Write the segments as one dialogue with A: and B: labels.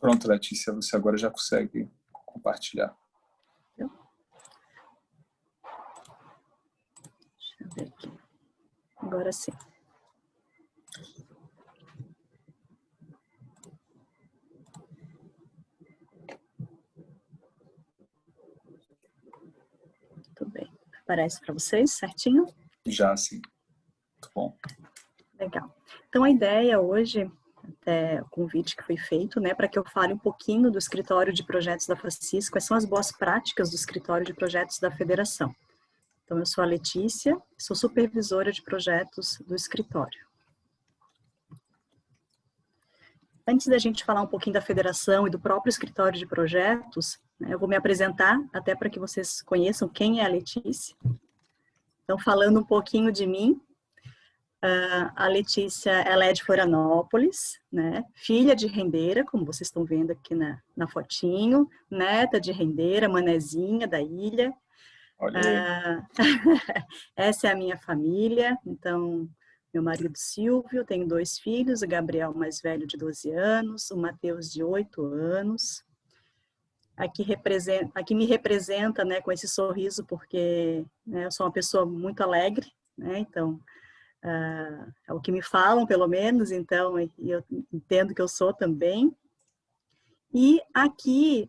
A: Pronto, Letícia, você agora já consegue compartilhar.
B: Deixa eu ver aqui. Agora sim. Tudo bem. Aparece para vocês certinho?
A: Já, sim. Muito bom.
B: Legal. Então, a ideia hoje, até o convite que foi feito, né, para que eu fale um pouquinho do escritório de projetos da FACISC, quais são as boas práticas do escritório de projetos da Federação. Então, eu sou a Letícia, sou supervisora de projetos do escritório. Antes da gente falar um pouquinho da Federação e do próprio escritório de projetos, né, eu vou me apresentar, até para que vocês conheçam quem é a Letícia. Então, falando um pouquinho de mim, a Letícia, ela é de Florianópolis, né? Filha de rendeira, como vocês estão vendo aqui na fotinho, neta de rendeira, manezinha da ilha.
A: Olha aí.
B: Essa é a minha família. Então, meu marido Silvio, tenho 2 filhos, o Gabriel mais velho de 12 anos, o Matheus de 8 anos. Aqui me representa, né, com esse sorriso, porque, né, eu sou uma pessoa muito alegre, né? Então, é o que me falam, pelo menos, então, e eu entendo que eu sou também. E aqui,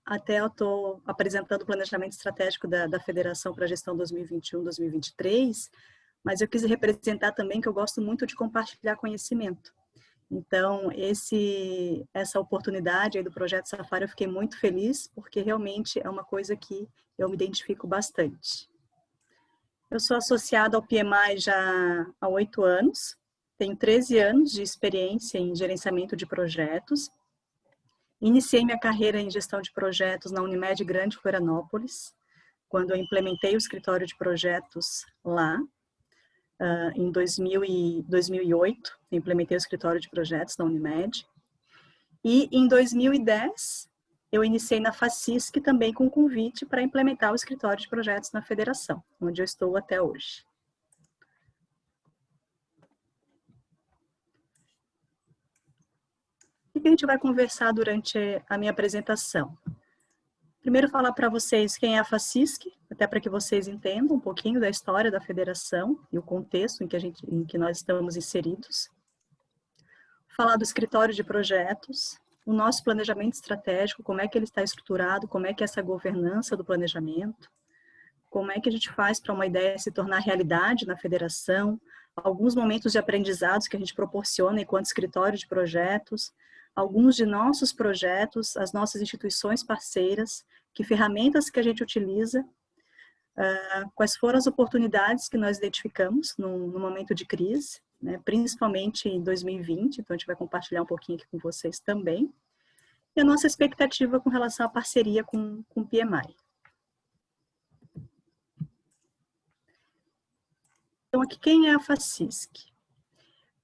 B: até eu estou apresentando o planejamento estratégico da Federação para a gestão 2021-2023, mas eu quis representar também que eu gosto muito de compartilhar conhecimento. Então, essa oportunidade aí do Projeto Safari, eu fiquei muito feliz, porque realmente é uma coisa que eu me identifico bastante. Eu sou associada ao PMI já há 8 anos, tenho 13 anos de experiência em gerenciamento de projetos. Iniciei minha carreira em gestão de projetos na Unimed Grande Florianópolis, quando eu implementei o escritório de projetos lá. Em 2008, implementei o escritório de projetos na Unimed. E em 2010, eu iniciei na FACISC também com convite para implementar o escritório de projetos na Federação, onde eu estou até hoje. O que a gente vai conversar durante a minha apresentação? Primeiro, falar para vocês quem é a FACISC, até para que vocês entendam um pouquinho da história da Federação e o contexto em que nós estamos inseridos. Falar do escritório de projetos, o nosso planejamento estratégico, como é que ele está estruturado, como é que é essa governança do planejamento, como é que a gente faz para uma ideia se tornar realidade na federação, alguns momentos de aprendizados que a gente proporciona enquanto escritório de projetos, alguns de nossos projetos, as nossas instituições parceiras, que ferramentas que a gente utiliza, quais foram as oportunidades que nós identificamos no momento de crise, né, principalmente em 2020, então a gente vai compartilhar um pouquinho aqui com vocês também, e a nossa expectativa com relação à parceria com o PMI. Então, aqui, quem é a FACISC?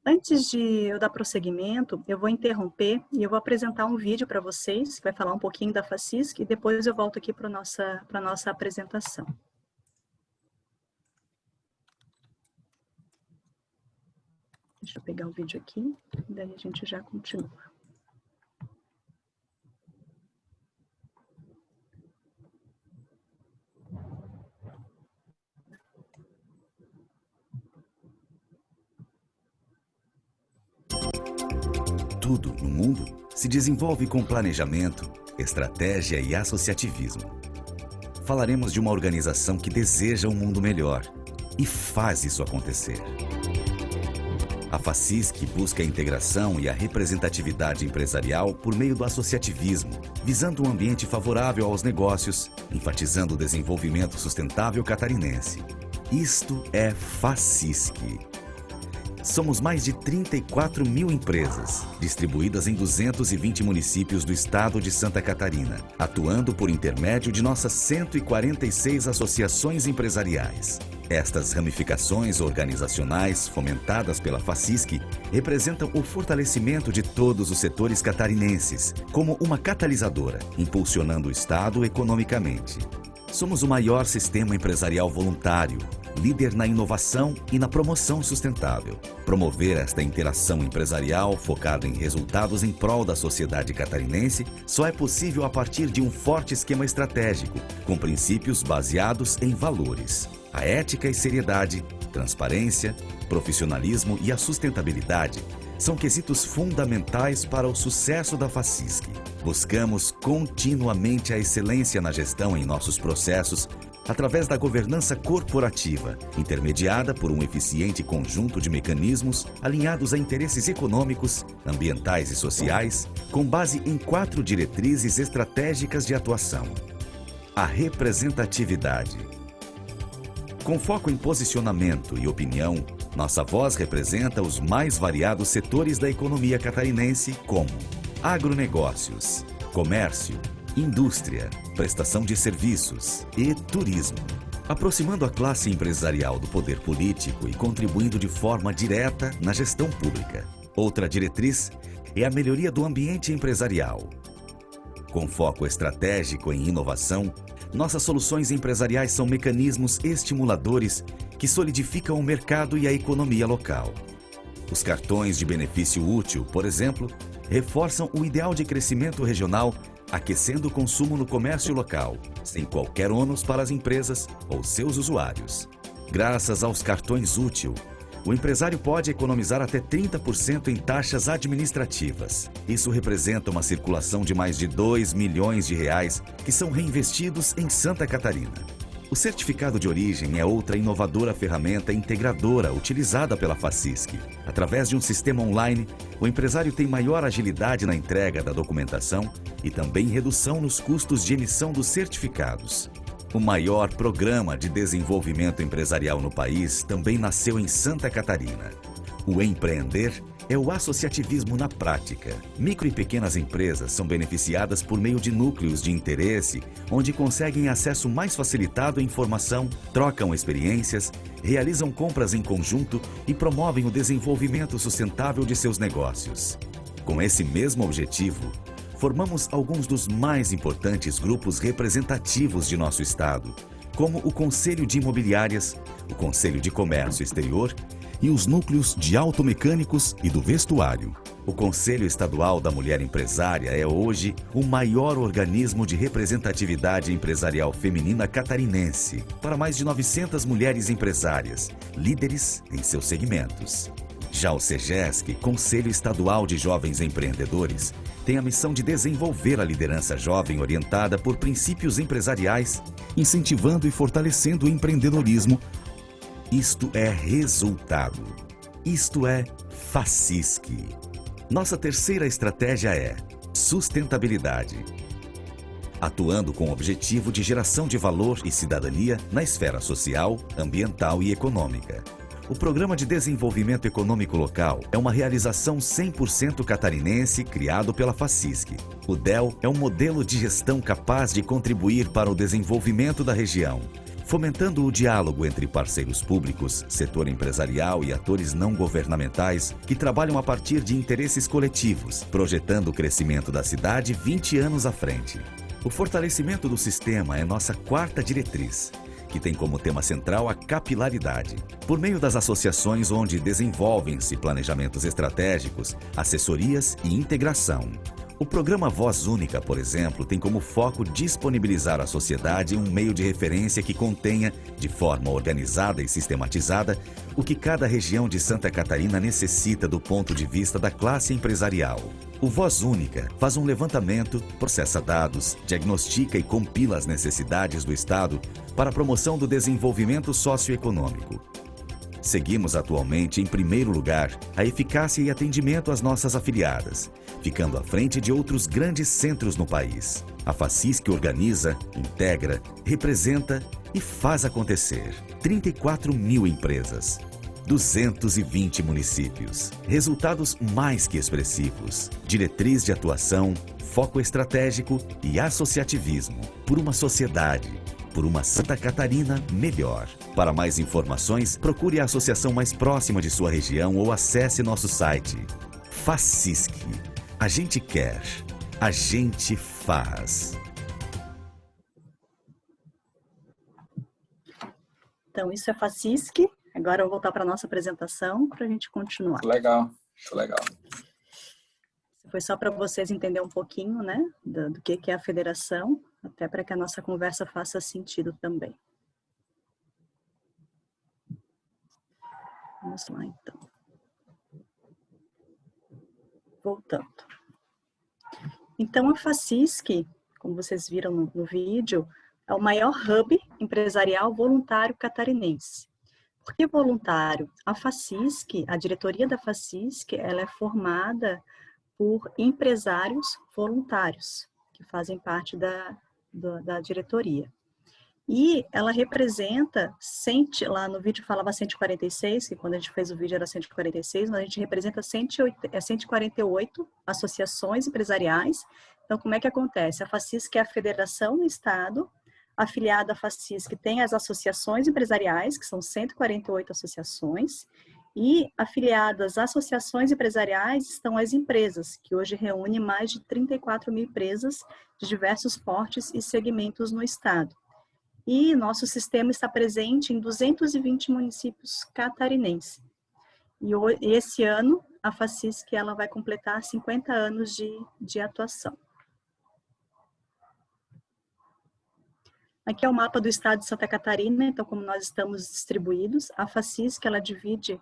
B: Antes de eu dar prosseguimento, eu vou interromper e eu vou apresentar um vídeo para vocês, que vai falar um pouquinho da FACISC, e depois eu volto aqui para a nossa apresentação. Deixa eu pegar o vídeo aqui, daí a gente já continua.
C: Tudo no mundo se desenvolve com planejamento, estratégia e associativismo. Falaremos de uma organização que deseja um mundo melhor e faz isso acontecer. A FACISC busca a integração e a representatividade empresarial por meio do associativismo, visando um ambiente favorável aos negócios, enfatizando o desenvolvimento sustentável catarinense. Isto é FACISC. Somos mais de 34 mil empresas, distribuídas em 220 municípios do estado de Santa Catarina, atuando por intermédio de nossas 146 associações empresariais. Estas ramificações organizacionais, fomentadas pela FACISC, representam o fortalecimento de todos os setores catarinenses, como uma catalisadora, impulsionando o estado economicamente. Somos o maior sistema empresarial voluntário, líder na inovação e na promoção sustentável. Promover esta interação empresarial focada em resultados em prol da sociedade catarinense só é possível a partir de um forte esquema estratégico, com princípios baseados em valores. A ética e seriedade, transparência, profissionalismo e a sustentabilidade são quesitos fundamentais para o sucesso da FACISC. Buscamos continuamente a excelência na gestão em nossos processos através da governança corporativa, intermediada por um eficiente conjunto de mecanismos alinhados a interesses econômicos, ambientais e sociais, com base em 4 diretrizes estratégicas de atuação. A representatividade. Com foco em posicionamento e opinião, nossa voz representa os mais variados setores da economia catarinense, como agronegócios, comércio, indústria, prestação de serviços e turismo. Aproximando a classe empresarial do poder político e contribuindo de forma direta na gestão pública. Outra diretriz é a melhoria do ambiente empresarial. Com foco estratégico em inovação, nossas soluções empresariais são mecanismos estimuladores que solidificam o mercado e a economia local. Os cartões de benefício útil, por exemplo, reforçam o ideal de crescimento regional, aquecendo o consumo no comércio local, sem qualquer ônus para as empresas ou seus usuários. Graças aos cartões útil, o empresário pode economizar até 30% em taxas administrativas. Isso representa uma circulação de mais de 2 milhões de reais que são reinvestidos em Santa Catarina. O certificado de origem é outra inovadora ferramenta integradora utilizada pela FACISC. Através de um sistema online, o empresário tem maior agilidade na entrega da documentação e também redução nos custos de emissão dos certificados. O maior programa de desenvolvimento empresarial no país também nasceu em Santa Catarina. O empreender é o associativismo na prática. Micro e pequenas empresas são beneficiadas por meio de núcleos de interesse, onde conseguem acesso mais facilitado à informação, trocam experiências, realizam compras em conjunto e promovem o desenvolvimento sustentável de seus negócios. Com esse mesmo objetivo, formamos alguns dos mais importantes grupos representativos de nosso estado, como o Conselho de Imobiliárias, o Conselho de Comércio Exterior e os núcleos de automecânicos e do vestuário. O Conselho Estadual da Mulher Empresária é hoje o maior organismo de representatividade empresarial feminina catarinense, para mais de 900 mulheres empresárias, líderes em seus segmentos. Já o SEGESC, Conselho Estadual de Jovens Empreendedores, tem a missão de desenvolver a liderança jovem orientada por princípios empresariais, incentivando e fortalecendo o empreendedorismo. Isto é resultado. Isto é FACISC. Nossa terceira estratégia é sustentabilidade. Atuando com o objetivo de geração de valor e cidadania na esfera social, ambiental e econômica. O Programa de Desenvolvimento Econômico Local é uma realização 100% catarinense criado pela FACISC. O DEL é um modelo de gestão capaz de contribuir para o desenvolvimento da região, fomentando o diálogo entre parceiros públicos, setor empresarial e atores não governamentais que trabalham a partir de interesses coletivos, projetando o crescimento da cidade 20 anos à frente. O fortalecimento do sistema é nossa quarta diretriz, que tem como tema central a capilaridade, por meio das associações onde desenvolvem-se planejamentos estratégicos, assessorias e integração. O programa Voz Única, por exemplo, tem como foco disponibilizar à sociedade um meio de referência que contenha, de forma organizada e sistematizada, o que cada região de Santa Catarina necessita do ponto de vista da classe empresarial. O Voz Única faz um levantamento, processa dados, diagnostica e compila as necessidades do Estado para a promoção do desenvolvimento socioeconômico. Seguimos atualmente, em primeiro lugar, a eficácia e atendimento às nossas afiliadas, ficando à frente de outros grandes centros no país. A FACISC organiza, integra, representa e faz acontecer 34 mil empresas, 220 municípios, resultados mais que expressivos, diretriz de atuação, foco estratégico e associativismo por uma sociedade, por uma Santa Catarina melhor. Para mais informações, procure a associação mais próxima de sua região ou acesse nosso site. FACISC. A gente quer, a gente faz.
B: Então, isso é FACISC. Agora eu vou voltar para a nossa apresentação para a gente continuar.
A: Legal, muito legal.
B: Foi só para vocês entenderem um pouquinho, né, do que é a federação, até para que a nossa conversa faça sentido também. Vamos lá, então. Voltando. Então, a FACISC, como vocês viram no vídeo, é o maior hub empresarial voluntário catarinense. Por que voluntário? A FACISC, a diretoria da FACISC, ela é formada por empresários voluntários, que fazem parte da diretoria. E ela representa, lá no vídeo falava 146, que quando a gente fez o vídeo era 146, mas a gente representa 148 associações empresariais. Então, como é que acontece? A FACISC é a federação do Estado, afiliada à FACISC tem as associações empresariais, que são 148 associações, e afiliadas às associações empresariais estão as empresas, que hoje reúne mais de 34 mil empresas de diversos portes e segmentos no Estado. E nosso sistema está presente em 220 municípios catarinenses. E esse ano, a FACISC ela vai completar 50 anos de atuação. Aqui é o mapa do estado de Santa Catarina, então como nós estamos distribuídos, a FACISC ela divide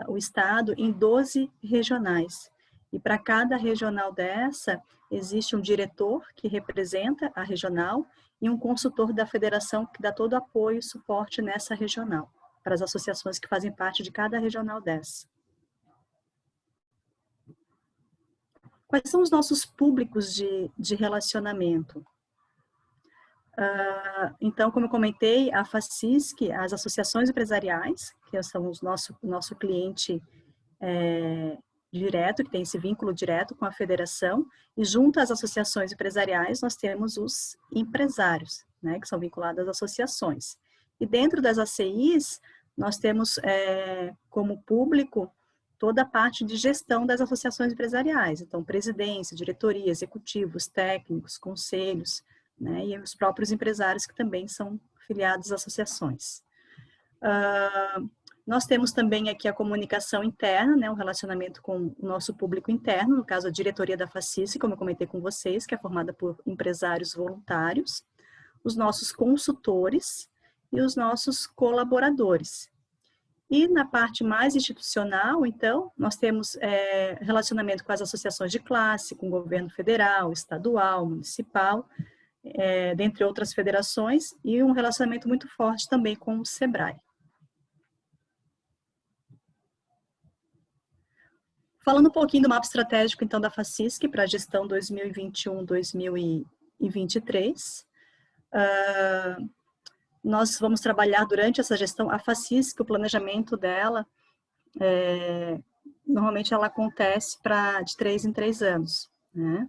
B: o estado em 12 regionais. E para cada regional dessa, existe um diretor que representa a regional e um consultor da federação que dá todo apoio e suporte nessa regional, para as associações que fazem parte de cada regional dessa. Quais são os nossos públicos de relacionamento? Então, como eu comentei, a FACISC, as associações empresariais, que são o nosso cliente direto, que tem esse vínculo direto com a federação, e junto às associações empresariais, nós temos os empresários, né, que são vinculados às associações. E dentro das ACIs, nós temos como público toda a parte de gestão das associações empresariais, então presidência, diretoria, executivos, técnicos, conselhos, né, e os próprios empresários que também são filiados às associações. Nós temos também aqui a comunicação interna, né, um relacionamento com o nosso público interno, no caso a diretoria da FACISC, como eu comentei com vocês, que é formada por empresários voluntários, os nossos consultores e os nossos colaboradores. E na parte mais institucional, então, nós temos relacionamento com as associações de classe, com o governo federal, estadual, municipal, dentre outras federações, e um relacionamento muito forte também com o SEBRAE. Falando um pouquinho do mapa estratégico, então, da FACISC para a gestão 2021-2023, nós vamos trabalhar durante essa gestão, a FACISC, o planejamento dela, normalmente ela acontece de 3 em 3 anos, né?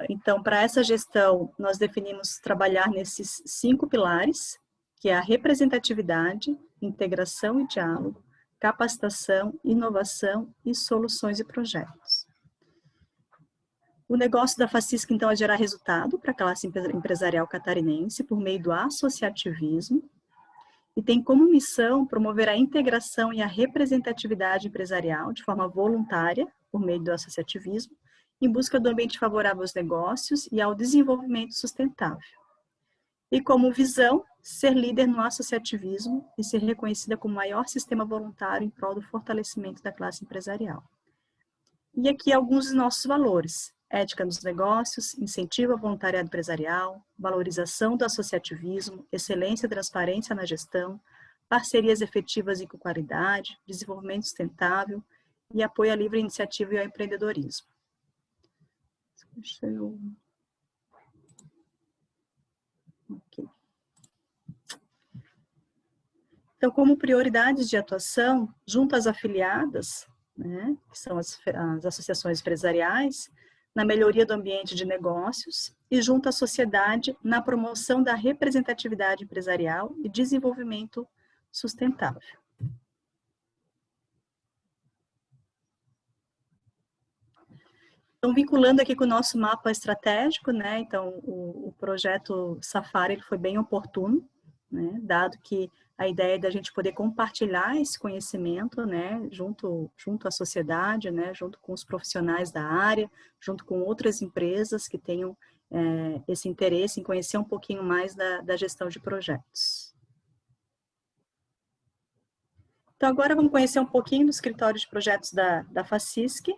B: Então, para essa gestão, nós definimos trabalhar nesses 5 pilares, que é a representatividade, integração e diálogo, capacitação, inovação e soluções e projetos. O negócio da FACISC, então, é gerar resultado para a classe empresarial catarinense por meio do associativismo e tem como missão promover a integração e a representatividade empresarial de forma voluntária por meio do associativismo em busca do ambiente favorável aos negócios e ao desenvolvimento sustentável. E como visão, ser líder no associativismo e ser reconhecida como o maior sistema voluntário em prol do fortalecimento da classe empresarial. E aqui alguns dos nossos valores: ética nos negócios, incentivo ao voluntariado empresarial, valorização do associativismo, excelência e transparência na gestão, parcerias efetivas e com qualidade, desenvolvimento sustentável e apoio à livre iniciativa e ao empreendedorismo. Deixa eu... Ok. Então, como prioridades de atuação, junto às afiliadas, né, que são as associações empresariais, na melhoria do ambiente de negócios e junto à sociedade na promoção da representatividade empresarial e desenvolvimento sustentável. Então, vinculando aqui com o nosso mapa estratégico, né, então o projeto Safari ele foi bem oportuno, né, dado que a ideia é da gente poder compartilhar esse conhecimento, né, junto à sociedade, né, junto com os profissionais da área, junto com outras empresas que tenham esse interesse em conhecer um pouquinho mais da gestão de projetos. Então, agora vamos conhecer um pouquinho do escritório de projetos da FACISC.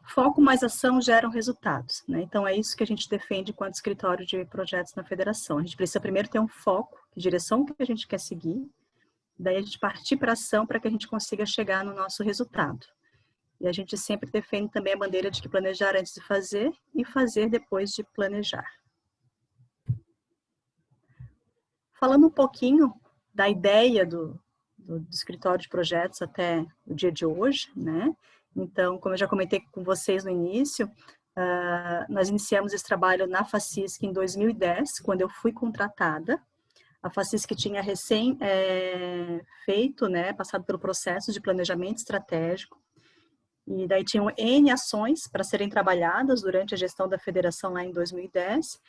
B: Foco mais ação geram resultados, né? Então, é isso que a gente defende enquanto escritório de projetos na federação. A gente precisa primeiro ter um foco, que direção que a gente quer seguir, daí a gente partir para a ação para que a gente consiga chegar no nosso resultado. E a gente sempre defende também a bandeira de que planejar antes de fazer e fazer depois de planejar. Falando um pouquinho da ideia do escritório de projetos até o dia de hoje, né? Então, como eu já comentei com vocês no início, nós iniciamos esse trabalho na FACISC em 2010, quando eu fui contratada. A FACISC tinha recém feito, né, passado pelo processo de planejamento estratégico, e daí tinham N ações para serem trabalhadas durante a gestão da federação lá em 2010,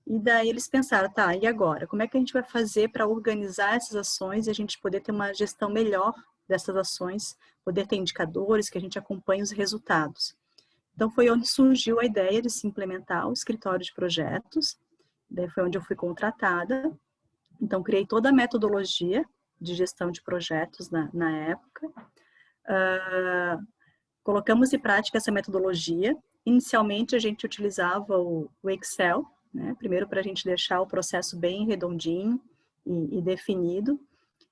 B: e daí eles pensaram, tá, e agora? Como é que a gente vai fazer para organizar essas ações e a gente poder ter uma gestão melhor dessas ações, poder ter indicadores que a gente acompanhe os resultados? Então, foi onde surgiu a ideia de se implementar o escritório de projetos, daí foi onde eu fui contratada. Então, criei toda a metodologia de gestão de projetos na época. Colocamos em prática essa metodologia. Inicialmente, a gente utilizava o Excel, né? Primeiro para a gente deixar o processo bem redondinho e definido.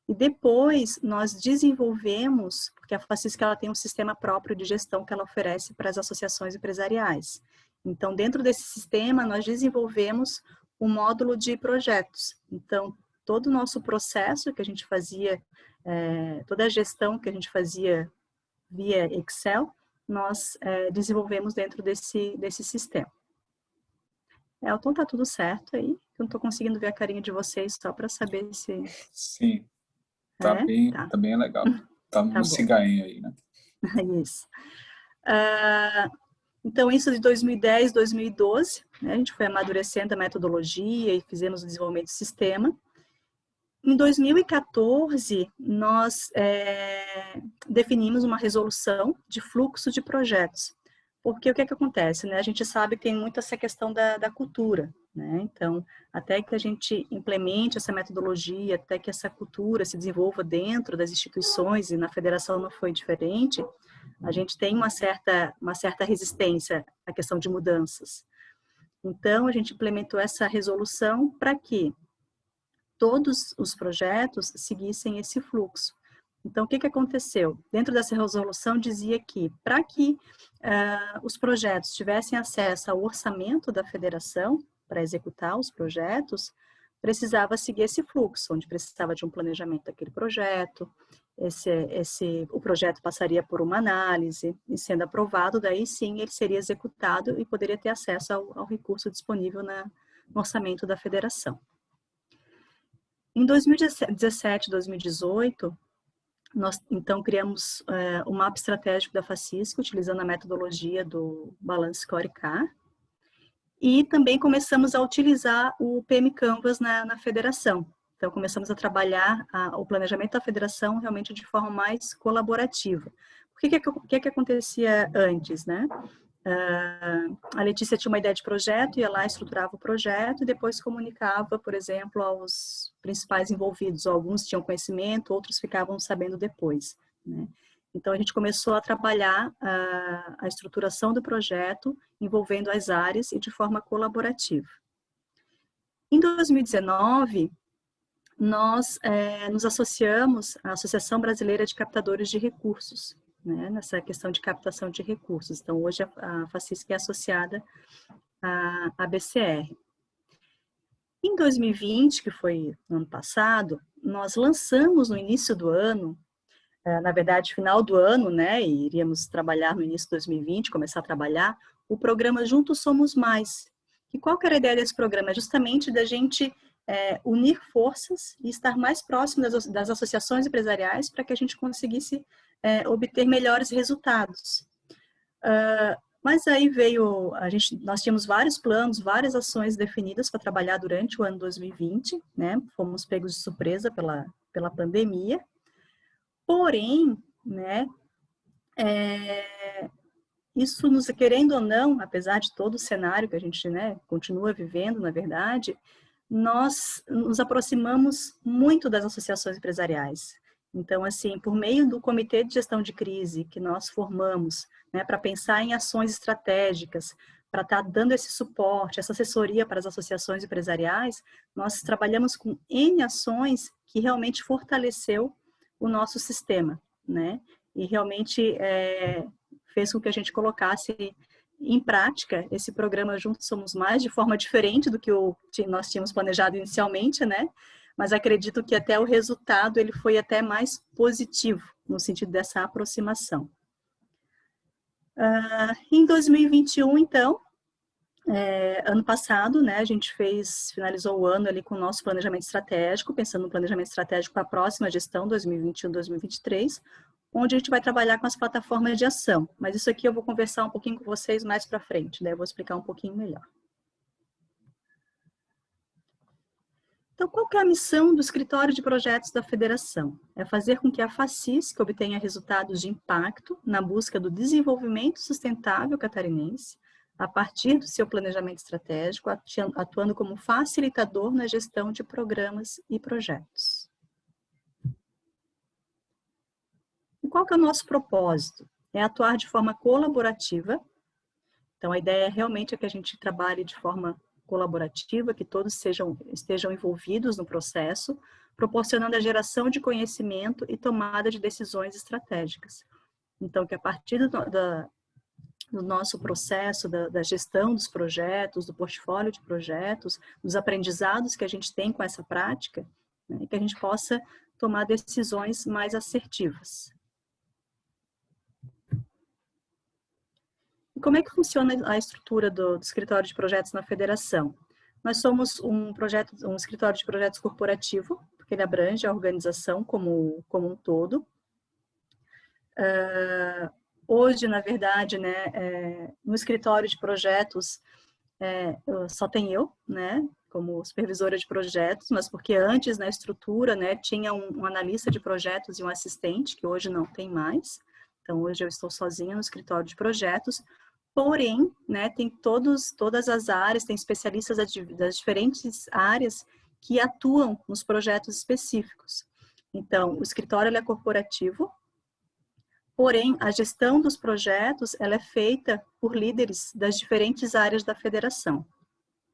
B: E depois nós desenvolvemos, porque a FACISC ela tem um sistema próprio de gestão que ela oferece para as associações empresariais. Então, dentro desse sistema, nós desenvolvemos um módulo de projetos. Então, todo o nosso processo que a gente fazia, toda a gestão que a gente fazia via Excel, nós desenvolvemos dentro desse sistema. Elton, tá tudo certo aí? Eu não estou conseguindo ver a carinha de vocês só para saber se...
A: Sim, tá bem legal. Tá no cigainho aí, né?
B: Isso. Então, isso de 2010, 2012, né, a gente foi amadurecendo a metodologia e fizemos o desenvolvimento do sistema. Em 2014, nós definimos uma resolução de fluxo de projetos. Porque o que é que acontece, né? A gente sabe que tem muito essa questão da cultura, né? Então, até que a gente implemente essa metodologia, até que essa cultura se desenvolva dentro das instituições, e na federação não foi diferente, a gente tem uma certa resistência à questão de mudanças. Então, a gente implementou essa resolução para que todos os projetos seguissem esse fluxo. Então, o que aconteceu? Dentro dessa resolução dizia que, para que os projetos tivessem acesso ao orçamento da federação, para executar os projetos, precisava seguir esse fluxo, onde precisava de um planejamento daquele projeto, o projeto passaria por uma análise, e sendo aprovado, daí sim ele seria executado e poderia ter acesso ao recurso disponível no orçamento da federação. Em 2017, 2018, nós, então, criamos o mapa estratégico da FACISC, utilizando a metodologia do Balance Score Car, e também começamos a utilizar o PM Canvas na federação. Então, começamos a trabalhar o planejamento da federação realmente de forma mais colaborativa. O que acontecia antes, né? A Letícia tinha uma ideia de projeto, ia lá, estruturava o projeto e depois comunicava, por exemplo, aos principais envolvidos. Alguns tinham conhecimento, outros ficavam sabendo depois, né? Então, a gente começou a trabalhar a estruturação do projeto, envolvendo as áreas e de forma colaborativa. Em 2019, nós nos associamos à Associação Brasileira de Captadores de Recursos, né, nessa questão de captação de recursos. Então, hoje a FACISC é associada à BCR. Em 2020, que foi no ano passado, nós lançamos no início do ano, na verdade, final do ano, né, e iríamos trabalhar no início de 2020, começar a trabalhar, o programa Juntos Somos Mais. E qual que era a ideia desse programa? É justamente da gente unir forças e estar mais próximo das associações empresariais para que a gente conseguisse obter melhores resultados. Mas aí veio, nós tínhamos vários planos, várias ações definidas para trabalhar durante o ano 2020, né? Fomos pegos de surpresa pela pandemia. Porém, né, isso nos querendo ou não, apesar de todo o cenário que a gente, né, continua vivendo, na verdade, nós nos aproximamos muito das associações empresariais. Então, assim, por meio do Comitê de Gestão de Crise que nós formamos, né, para pensar em ações estratégicas, para estar dando esse suporte, essa assessoria para as associações empresariais, nós trabalhamos com N ações que realmente fortaleceu o nosso sistema, né? E realmente fez com que a gente colocasse em prática esse programa Juntos Somos Mais de forma diferente do que nós tínhamos planejado inicialmente, né? Mas acredito que até o resultado ele foi até mais positivo no sentido dessa aproximação. Em 2021, então, ano passado, né, a gente finalizou o ano ali com o nosso planejamento estratégico, pensando no planejamento estratégico para a próxima gestão, 2021-2023, onde a gente vai trabalhar com as plataformas de ação. Mas isso aqui eu vou conversar um pouquinho com vocês mais para frente, né? Eu vou explicar um pouquinho melhor. Então, qual que é a missão do Escritório de Projetos da Federação? É fazer com que a FACISC obtenha resultados de impacto na busca do desenvolvimento sustentável catarinense, a partir do seu planejamento estratégico, atuando como facilitador na gestão de programas e projetos. E qual que é o nosso propósito? É atuar de forma colaborativa. Então, a ideia realmente é que a gente trabalhe de forma colaborativa, que todos estejam envolvidos no processo, proporcionando a geração de conhecimento e tomada de decisões estratégicas. Então, que a partir do nosso processo, da gestão dos projetos, do portfólio de projetos, dos aprendizados que a gente tem com essa prática, né, que a gente possa tomar decisões mais assertivas. E como é que funciona a estrutura do escritório de projetos na federação? Nós somos um escritório de projetos corporativo, porque ele abrange a organização como um todo. Hoje, na verdade, né, no escritório de projetos, só tem eu, né, como supervisora de projetos, mas porque antes, na estrutura, né, tinha um analista de projetos e um assistente, que hoje não tem mais. Então, hoje eu estou sozinha no escritório de projetos. Porém, né, tem todas as áreas, tem especialistas das diferentes áreas que atuam nos projetos específicos. Então, o escritório ele é corporativo, porém, a gestão dos projetos ela é feita por líderes das diferentes áreas da federação.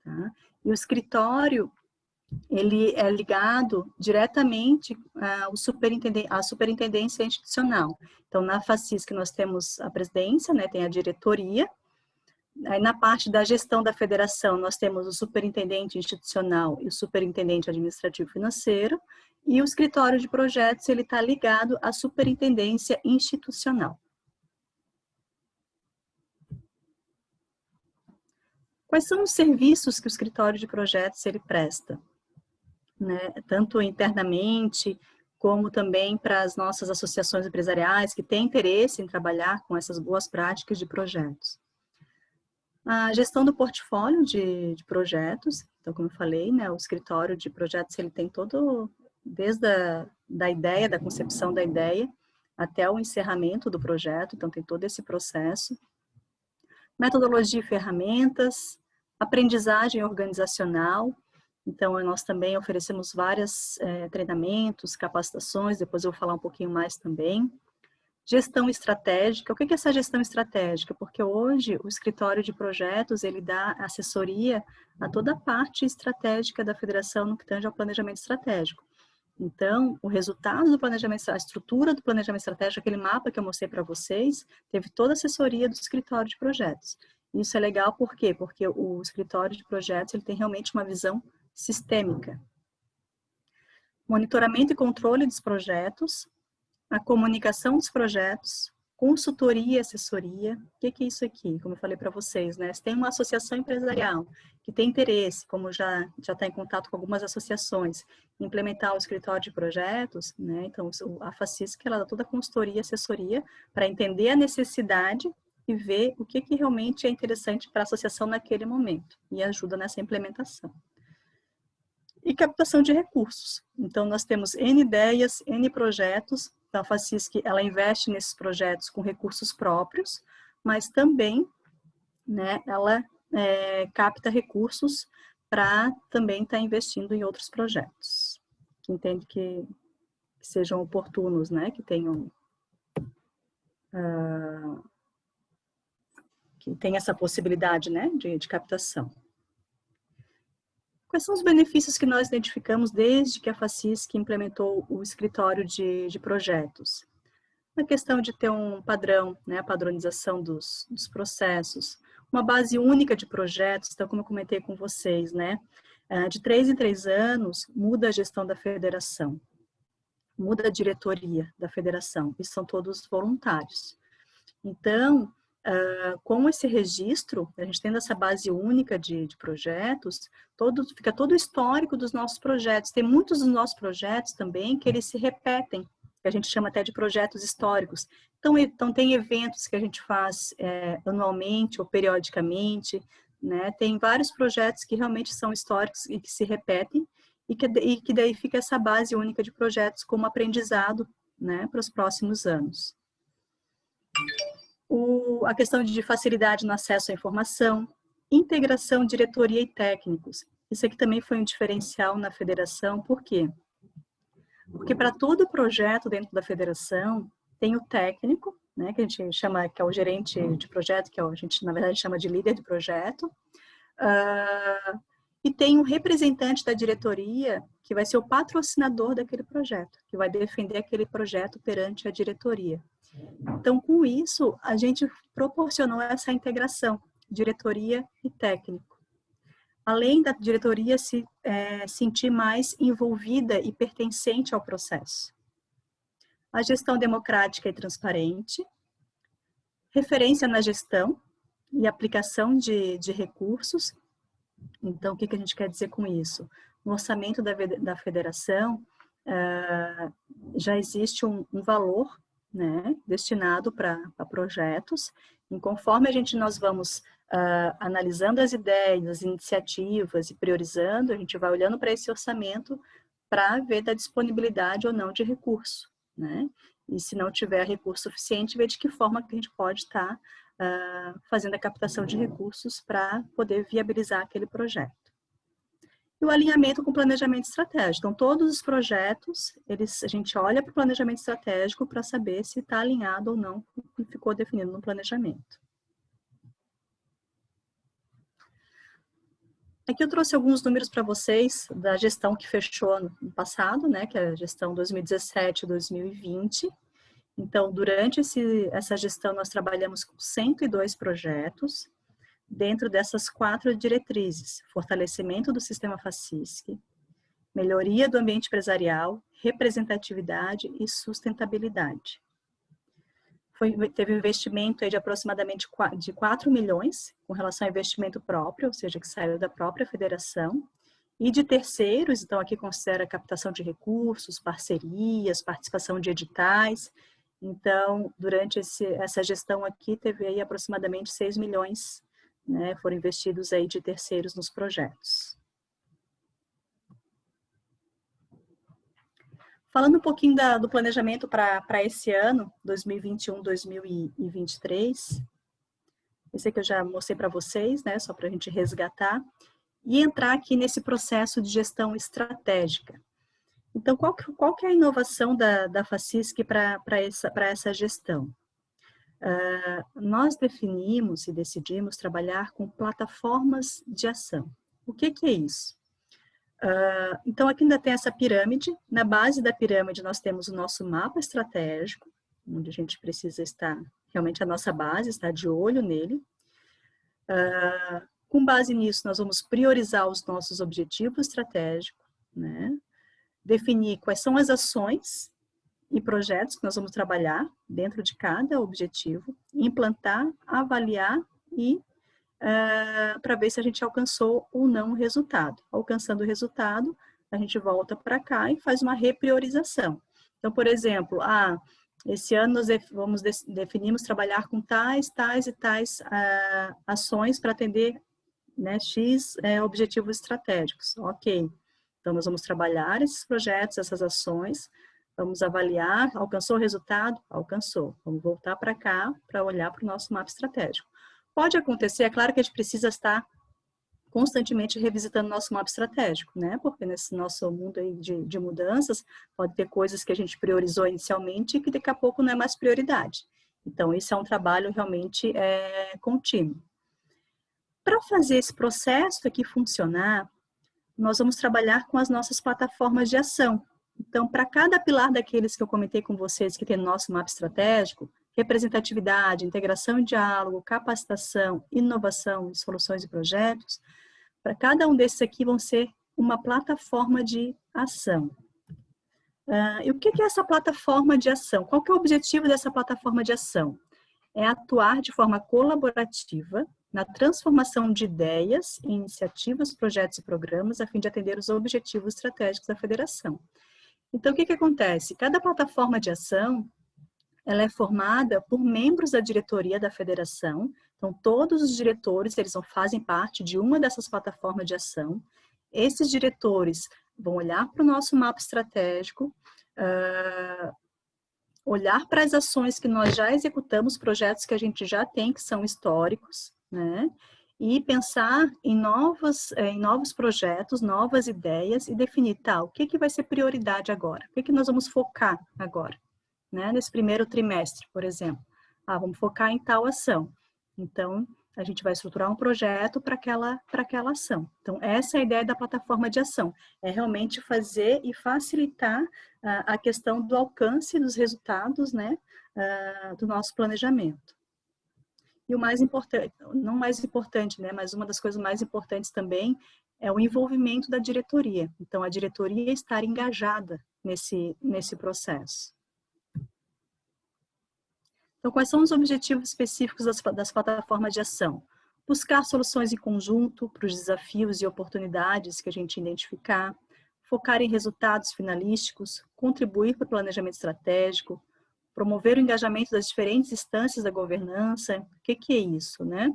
B: Tá? E o escritório ele é ligado diretamente à superintendência institucional. Então, na FACISC nós temos a presidência, né, tem a diretoria. Aí, na parte da gestão da federação, nós temos o superintendente institucional e o superintendente administrativo financeiro. E o escritório de projetos ele está ligado à superintendência institucional. Quais são os serviços que o escritório de projetos ele presta? Né, tanto internamente, como também para as nossas associações empresariais que têm interesse em trabalhar com essas boas práticas de projetos. A gestão do portfólio de projetos, então, como eu falei, né, o escritório de projetos ele tem todo, desde da ideia, da concepção da ideia, até o encerramento do projeto, então tem todo esse processo. Metodologia e ferramentas, aprendizagem organizacional. Então, nós também oferecemos vários treinamentos, capacitações, depois eu vou falar um pouquinho mais também. Gestão estratégica. O que é essa gestão estratégica? Porque hoje o escritório de projetos, ele dá assessoria a toda a parte estratégica da federação no que tange ao planejamento estratégico. Então, o resultado do planejamento, a estrutura do planejamento estratégico, aquele mapa que eu mostrei para vocês, teve toda a assessoria do escritório de projetos. Isso é legal por quê? Porque o escritório de projetos, ele tem realmente uma visão sistêmica. Monitoramento e controle dos projetos, a comunicação dos projetos, consultoria e assessoria. O que é isso aqui? Como eu falei para vocês, né? Se tem uma associação empresarial que tem interesse, como já está em contato com algumas associações, em implementar o escritório de projetos, né? Então, a FACISC, ela dá toda a consultoria e assessoria para entender a necessidade e ver o que realmente é interessante para a associação naquele momento e ajuda nessa implementação. E captação de recursos. Então, nós temos N ideias, N projetos. Então, a FACISC, ela investe nesses projetos com recursos próprios, mas também, né, ela capta recursos para também estar investindo em outros projetos, que entende que sejam oportunos, né, que tenham que tem essa possibilidade, né, de captação. Quais são os benefícios que nós identificamos desde que a FACISC implementou o escritório de projetos? A questão de ter um padrão, né, a padronização dos processos, uma base única de projetos, então, como eu comentei com vocês, né, de 3 em 3 anos, muda a gestão da federação, muda a diretoria da federação, e são todos voluntários. Então, com esse registro, a gente tendo essa base única de projetos, fica todo o histórico dos nossos projetos. Tem muitos dos nossos projetos também que eles se repetem, que a gente chama até de projetos históricos. Então tem eventos que a gente faz anualmente ou periodicamente, né? Tem vários projetos que realmente são históricos e que se repetem, e que daí fica essa base única de projetos como aprendizado, né, para os próximos anos. A questão de facilidade no acesso à informação, integração, diretoria e técnicos. Isso aqui também foi um diferencial na federação, por quê? Porque para todo projeto dentro da federação, tem o técnico, né, que a gente chama, que é o gerente de projeto, que a gente, na verdade, chama de líder de projeto, e tem um representante da diretoria, que vai ser o patrocinador daquele projeto, que vai defender aquele projeto perante a diretoria. Então, com isso, a gente proporcionou essa integração, diretoria e técnico. Além da diretoria se sentir mais envolvida e pertencente ao processo. A gestão democrática e transparente, referência na gestão e aplicação de recursos. Então, o que a gente quer dizer com isso? No orçamento da federação, já existe um valor, né, destinado para projetos, e conforme nós vamos analisando as ideias, as iniciativas e priorizando, a gente vai olhando para esse orçamento para ver da disponibilidade ou não de recurso, né? E se não tiver recurso suficiente, ver de que forma que a gente pode estar fazendo a captação de recursos para poder viabilizar aquele projeto. E o alinhamento com o planejamento estratégico. Então, todos os projetos, a gente olha para o planejamento estratégico para saber se está alinhado ou não com o que ficou definido no planejamento. Aqui eu trouxe alguns números para vocês da gestão que fechou no passado, né, que é a gestão 2017-2020. Então, durante essa gestão, nós trabalhamos com 102 projetos, dentro dessas 4 diretrizes: fortalecimento do sistema FACISC, melhoria do ambiente empresarial, representatividade e sustentabilidade. Teve um investimento aí de aproximadamente de 4 milhões com relação ao investimento próprio, ou seja, que saiu da própria federação, e de terceiros, então aqui considera captação de recursos, parcerias, participação de editais. Então, durante essa gestão aqui, teve aí aproximadamente 6 milhões, né, foram investidos aí de terceiros nos projetos. Falando um pouquinho do planejamento para esse ano, 2021-2023, esse aqui eu já mostrei para vocês, né, só para a gente resgatar, e entrar aqui nesse processo de gestão estratégica. Então, qual que é a inovação da FACISC para essa gestão? Nós definimos e decidimos trabalhar com plataformas de ação. O que é isso? Então, aqui ainda tem essa pirâmide. Na base da pirâmide, nós temos o nosso mapa estratégico, onde a gente precisa estar, realmente a nossa base, estar de olho nele. Com base nisso, nós vamos priorizar os nossos objetivos estratégicos, né? Definir quais são as ações e projetos que nós vamos trabalhar dentro de cada objetivo, implantar, avaliar e para ver se a gente alcançou ou não o resultado. Alcançando o resultado, a gente volta para cá e faz uma repriorização. Então, por exemplo, esse ano nós definimos trabalhar com tais e tais ações para atender, né, X objetivos estratégicos. Ok, então nós vamos trabalhar esses projetos, essas ações, vamos avaliar, alcançou o resultado? Alcançou. Vamos voltar para cá para olhar para o nosso mapa estratégico. Pode acontecer, é claro que a gente precisa estar constantemente revisitando nosso mapa estratégico, né? Porque nesse nosso mundo aí de mudanças, pode ter coisas que a gente priorizou inicialmente e que daqui a pouco não é mais prioridade. Então, isso é um trabalho realmente contínuo. Para fazer esse processo aqui funcionar, nós vamos trabalhar com as nossas plataformas de ação. Então, para cada pilar daqueles que eu comentei com vocês que tem no nosso mapa estratégico, representatividade, integração e diálogo, capacitação, inovação, soluções e projetos, para cada um desses aqui vão ser uma plataforma de ação. E o que é essa plataforma de ação? Qual que é o objetivo dessa plataforma de ação? É atuar de forma colaborativa na transformação de ideias, iniciativas, projetos e programas a fim de atender os objetivos estratégicos da federação. Então, o que acontece? Cada plataforma de ação, ela é formada por membros da diretoria da federação. Então, todos os diretores, eles fazem parte de uma dessas plataformas de ação. Esses diretores vão olhar para o nosso mapa estratégico, olhar para as ações que nós já executamos, projetos que a gente já tem, que são históricos, né? E pensar em novos projetos, novas ideias e definir, o que vai ser prioridade agora? O que nós vamos focar agora? Né? Nesse primeiro trimestre, por exemplo. Vamos focar em tal ação. Então, a gente vai estruturar um projeto para aquela ação. Então, essa é a ideia da plataforma de ação. É realmente fazer e facilitar a questão do alcance dos resultados, né, do nosso planejamento. E o mais importante, não mais importante, né, mas uma das coisas mais importantes também é o envolvimento da diretoria. Então, a diretoria estar engajada nesse processo. Então, quais são os objetivos específicos das plataformas de ação? Buscar soluções em conjunto para os desafios e oportunidades que a gente identificar, focar em resultados finalísticos, contribuir para o planejamento estratégico, promover o engajamento das diferentes instâncias da governança. O que é isso, né?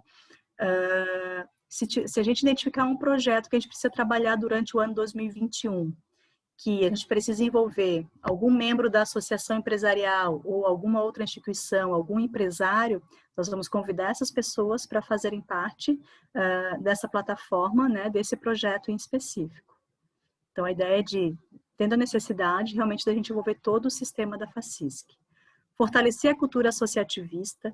B: Se a gente identificar um projeto que a gente precisa trabalhar durante o ano 2021, que a gente precisa envolver algum membro da associação empresarial ou alguma outra instituição, algum empresário, nós vamos convidar essas pessoas para fazerem parte dessa plataforma, né, desse projeto em específico. Então, a ideia é tendo a necessidade, realmente, da gente envolver todo o sistema da FACISC. Fortalecer a cultura associativista,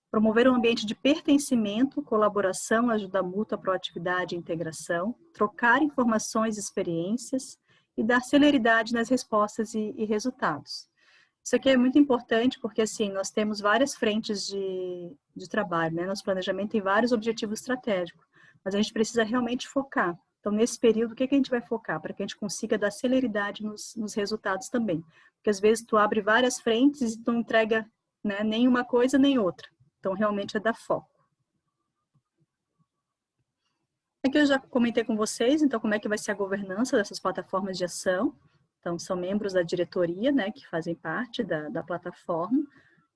B: promover um ambiente de pertencimento, colaboração, ajuda mútua, proatividade e integração, trocar informações e experiências, e dar celeridade nas respostas e resultados. Isso aqui é muito importante porque, assim, nós temos várias frentes de trabalho, né? Nosso planejamento tem vários objetivos estratégicos, mas a gente precisa realmente focar. Então, nesse período, o que a gente vai focar? Para que a gente consiga dar celeridade nos resultados também. Porque, às vezes, tu abre várias frentes e tu não entrega, né, nem uma coisa nem outra. Então, realmente é dar foco. Aqui eu já comentei com vocês, então, como é que vai ser a governança dessas plataformas de ação. Então, são membros da diretoria, né, que fazem parte da plataforma,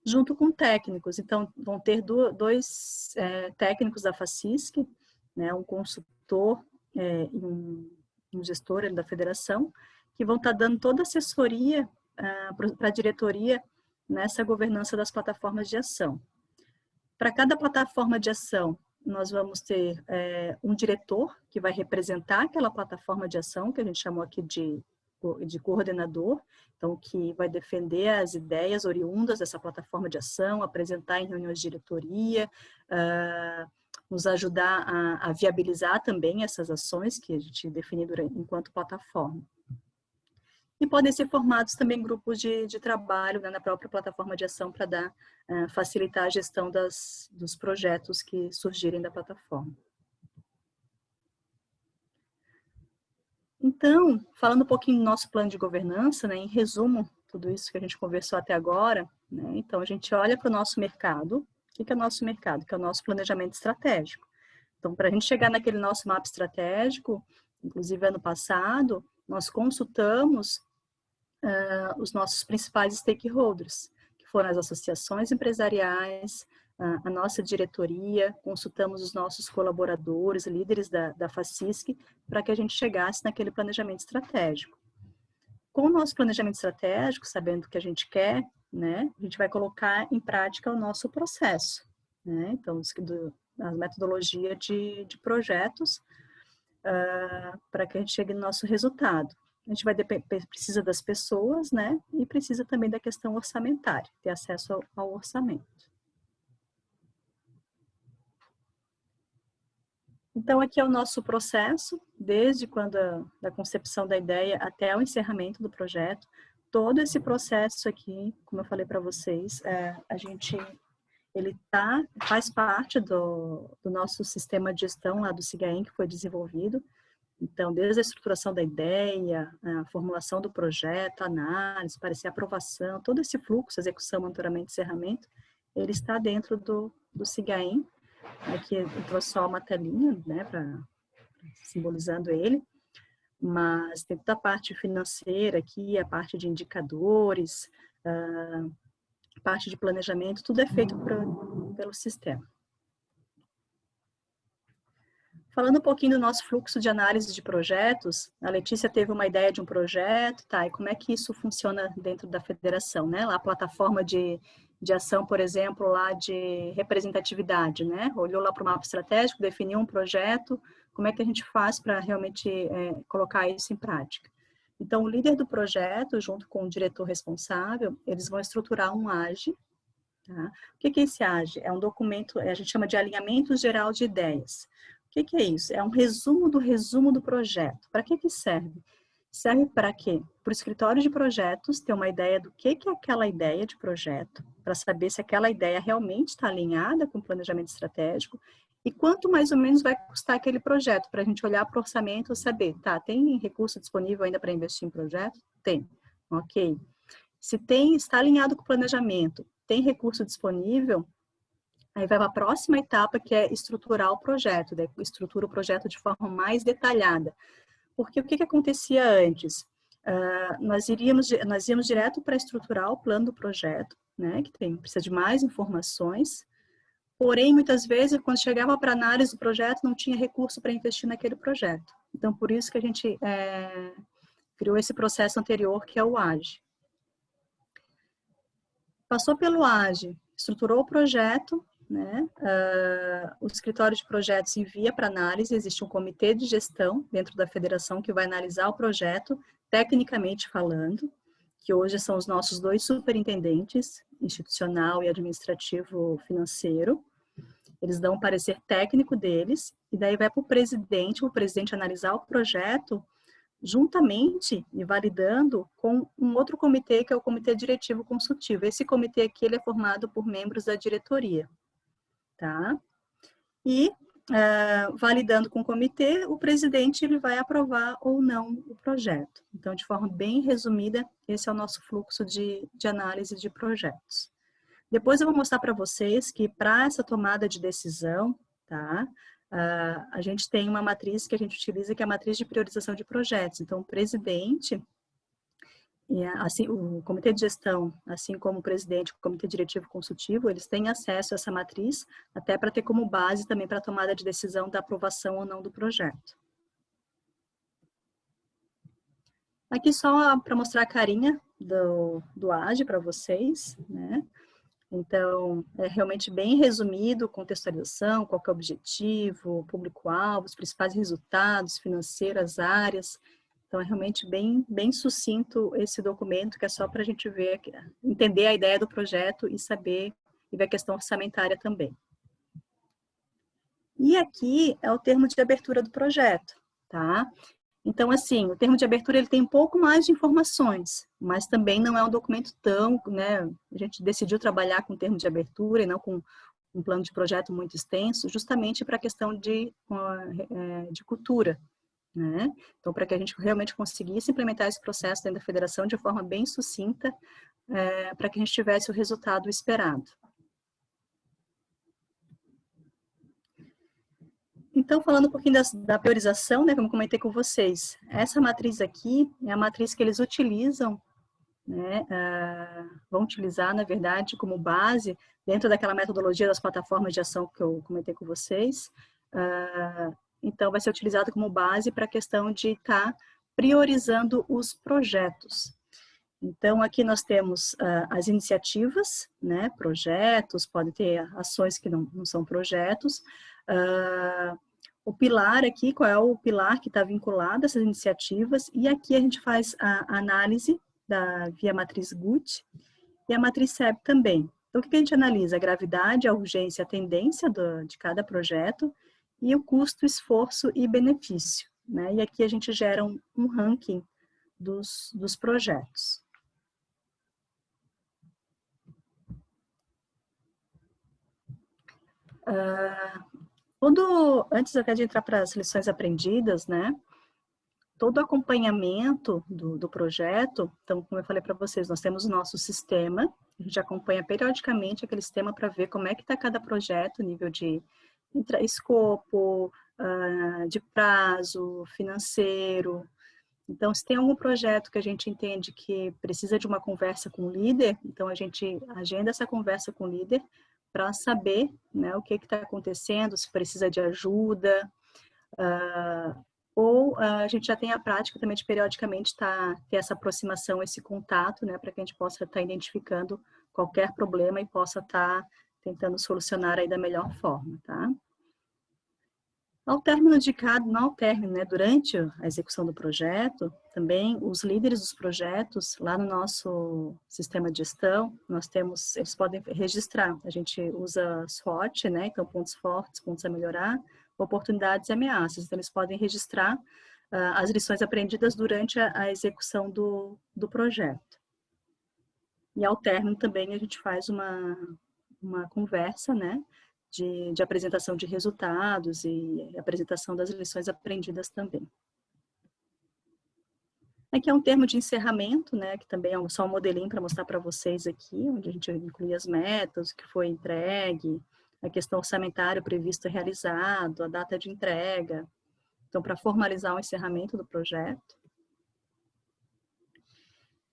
B: junto com técnicos. Então, vão ter dois técnicos da FACISC, né, um consultor e um gestor da federação, que vão estar dando toda a assessoria para a diretoria nessa governança das plataformas de ação. Para cada plataforma de ação, nós vamos ter um diretor que vai representar aquela plataforma de ação, que a gente chamou aqui de coordenador, então que vai defender as ideias oriundas dessa plataforma de ação, apresentar em reuniões de diretoria, nos ajudar a viabilizar também essas ações que a gente definiu enquanto plataforma. E podem ser formados também grupos de trabalho, né, na própria plataforma de ação para facilitar a gestão dos projetos que surgirem da plataforma. Então, falando um pouquinho do nosso plano de governança, né, em resumo, tudo isso que a gente conversou até agora, né, então a gente olha para o nosso mercado. O que é o nosso mercado? Que é o nosso planejamento estratégico. Então, para a gente chegar naquele nosso mapa estratégico, inclusive ano passado, nós consultamos os nossos principais stakeholders. foram as associações empresariais, a nossa diretoria, consultamos os nossos colaboradores, líderes da FACISC, para que a gente chegasse naquele planejamento estratégico. Com o nosso planejamento estratégico, sabendo o que a gente quer, né, a gente vai colocar em prática o nosso processo, né? Então, a metodologia de projetos, para que a gente chegue no nosso resultado. A gente precisa das pessoas, né, e precisa também da questão orçamentária, ter acesso ao orçamento. Então, aqui é o nosso processo, desde quando da concepção da ideia até o encerramento do projeto. Todo esse processo aqui, como eu falei para vocês, ele faz parte do nosso sistema de gestão lá do SIGAEM, que foi desenvolvido. Então, desde a estruturação da ideia, a formulação do projeto, a análise, parecer aprovação, todo esse fluxo, execução, monitoramento e encerramento, ele está dentro do SIGAEM. Aqui eu trouxe só uma telinha, né, simbolizando ele, mas tem toda a parte financeira aqui, a parte de indicadores, a parte de planejamento, tudo é feito pelo sistema. Falando um pouquinho do nosso fluxo de análise de projetos, a Letícia teve uma ideia de um projeto, tá, e como é que isso funciona dentro da federação, né? Lá a plataforma de ação, por exemplo, lá de representatividade, né? Olhou lá para o mapa estratégico, definiu um projeto, como é que a gente faz para realmente colocar isso em prática? Então, o líder do projeto, junto com o diretor responsável, eles vão estruturar um AGE, tá? O que é esse AGE? É um documento, a gente chama de alinhamento geral de ideias. O que é isso? É um resumo do projeto. Para que serve? Serve para quê? Para o escritório de projetos ter uma ideia do que é aquela ideia de projeto, para saber se aquela ideia realmente está alinhada com o planejamento estratégico e quanto mais ou menos vai custar aquele projeto, para a gente olhar para o orçamento e saber, tá, tem recurso disponível ainda para investir em projeto? Tem. Ok. Se está alinhado com o planejamento, tem recurso disponível, aí vai para a próxima etapa, que é estruturar o projeto, daí estrutura o projeto de forma mais detalhada. Porque o que acontecia antes? Nós íamos direto para estruturar o plano do projeto, né, que precisa de mais informações, porém, muitas vezes, quando chegava para análise do projeto, não tinha recurso para investir naquele projeto. Então, por isso que a gente criou esse processo anterior, que é o AGE. Passou pelo AGE, estruturou o projeto, né? O escritório de projetos envia para análise, existe um comitê de gestão dentro da federação que vai analisar o projeto, tecnicamente falando, que hoje são os nossos 2 superintendentes, institucional e administrativo financeiro. Eles dão um parecer técnico deles, e daí vai para o presidente analisar o projeto, juntamente e validando com um outro comitê, que é o Comitê Diretivo Consultivo. Esse comitê aqui, ele é formado por membros da diretoria, tá? E, validando com o comitê, o presidente ele vai aprovar ou não o projeto. Então, de forma bem resumida, esse é o nosso fluxo de análise de projetos. Depois eu vou mostrar para vocês que para essa tomada de decisão, tá? A gente tem uma matriz que a gente utiliza, que é a matriz de priorização de projetos. Então, o presidente, assim, o comitê de gestão, assim como o presidente, o comitê diretivo consultivo, eles têm acesso a essa matriz, até para ter como base também para a tomada de decisão da aprovação ou não do projeto. Aqui só para mostrar a carinha do AGE para vocês, né? Então, é realmente bem resumido, contextualização, qual que é o objetivo, público-alvo, os principais resultados, financeiras, áreas. Então, é realmente bem sucinto esse documento, que é só para a gente ver, entender a ideia do projeto e saber, e ver a questão orçamentária também. E aqui é o termo de abertura do projeto, tá? Então, assim, o termo de abertura ele tem um pouco mais de informações, mas também não é um documento tão, né? A gente decidiu trabalhar com o termo de abertura e não com um plano de projeto muito extenso, justamente para a questão de cultura, né? Então, para que a gente realmente conseguisse implementar esse processo dentro da federação de forma bem sucinta, para que a gente tivesse o resultado esperado. Então, falando um pouquinho da priorização, né, como comentei com vocês, essa matriz aqui é a matriz que eles utilizam né, vão utilizar, na verdade, como base, dentro daquela metodologia das plataformas de ação que eu comentei com vocês, então vai ser utilizado como base para a questão de estar priorizando os projetos. Então, aqui nós temos as iniciativas, né, projetos, pode ter ações que não são projetos. O pilar aqui, qual é o pilar que está vinculado a essas iniciativas, e aqui a gente faz a análise via matriz GUT e a matriz SEB também. Então, o que a gente analisa? A gravidade, a urgência, a tendência de cada projeto e o custo, esforço e benefício, né? E aqui a gente gera um ranking dos projetos. Antes até de entrar para as lições aprendidas, né? Todo acompanhamento do projeto, então, como eu falei para vocês, nós temos o nosso sistema, a gente acompanha periodicamente aquele sistema para ver como é que está cada projeto, nível de escopo, de prazo, financeiro. Então, se tem algum projeto que a gente entende que precisa de uma conversa com o líder, então a gente agenda essa conversa com o líder para saber, né, o que está acontecendo, se precisa de ajuda, ou a gente já tem a prática também de periodicamente ter essa aproximação, esse contato, né, para que a gente possa estar identificando qualquer problema e possa estar tentando solucionar aí da melhor forma, tá? Ao término né, durante a execução do projeto, também os líderes dos projetos, lá no nosso sistema de gestão, eles podem registrar, a gente usa SWOT, né, então pontos fortes, pontos a melhorar, oportunidades e ameaças, então eles podem registrar as lições aprendidas durante a execução do projeto. E ao término também a gente faz uma conversa, né, de apresentação de resultados e apresentação das lições aprendidas também. Aqui é um termo de encerramento, né, que também é só um modelinho para mostrar para vocês aqui, onde a gente inclui as metas, o que foi entregue, a questão orçamentária prevista e realizado, a data de entrega. Então, para formalizar o encerramento do projeto.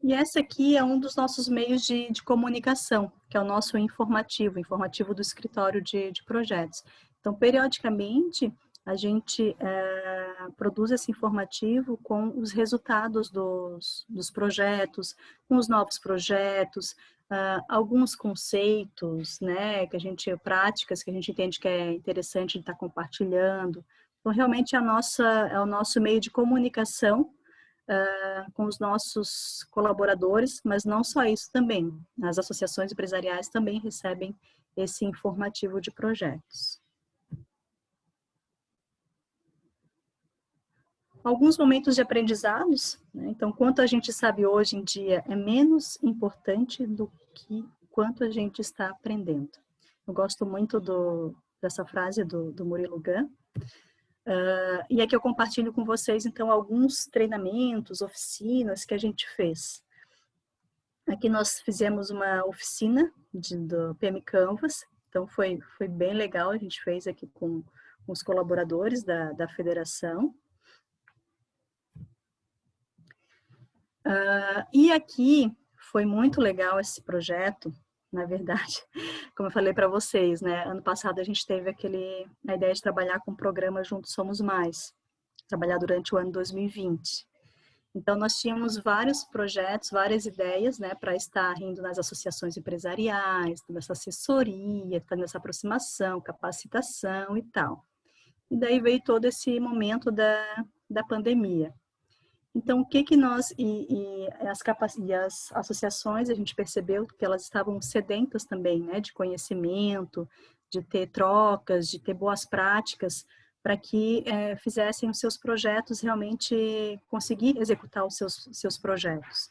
B: E essa aqui é um dos nossos meios de comunicação, que é o nosso informativo do escritório de projetos. Então, periodicamente, a gente produz esse informativo com os resultados dos projetos, com os novos projetos, alguns conceitos, né, práticas que a gente entende que é interessante de estar compartilhando. Então, realmente, é o nosso meio de comunicação com os nossos colaboradores, mas não só isso também. As associações empresariais também recebem esse informativo de projetos. Alguns momentos de aprendizados, né? Então, quanto a gente sabe hoje em dia é menos importante do que quanto a gente está aprendendo. Eu gosto muito dessa frase do Murilo Gun. E aqui eu compartilho com vocês, então, alguns treinamentos, oficinas que a gente fez. Aqui nós fizemos uma oficina do PM Canvas, então foi bem legal, a gente fez aqui com os colaboradores da federação. E aqui foi muito legal esse projeto, na verdade, como eu falei para vocês, né? Ano passado a gente teve a ideia de trabalhar com o programa Juntos Somos Mais, trabalhar durante o ano 2020. Então, nós tínhamos vários projetos, várias ideias, né, para estar indo nas associações empresariais, nessa assessoria, nessa aproximação, capacitação e tal. E daí veio todo esse momento da pandemia. Então, o que nós, e as associações, a gente percebeu que elas estavam sedentas também, né, de conhecimento, de ter trocas, de ter boas práticas, para que fizessem os seus projetos realmente conseguir executar os seus projetos.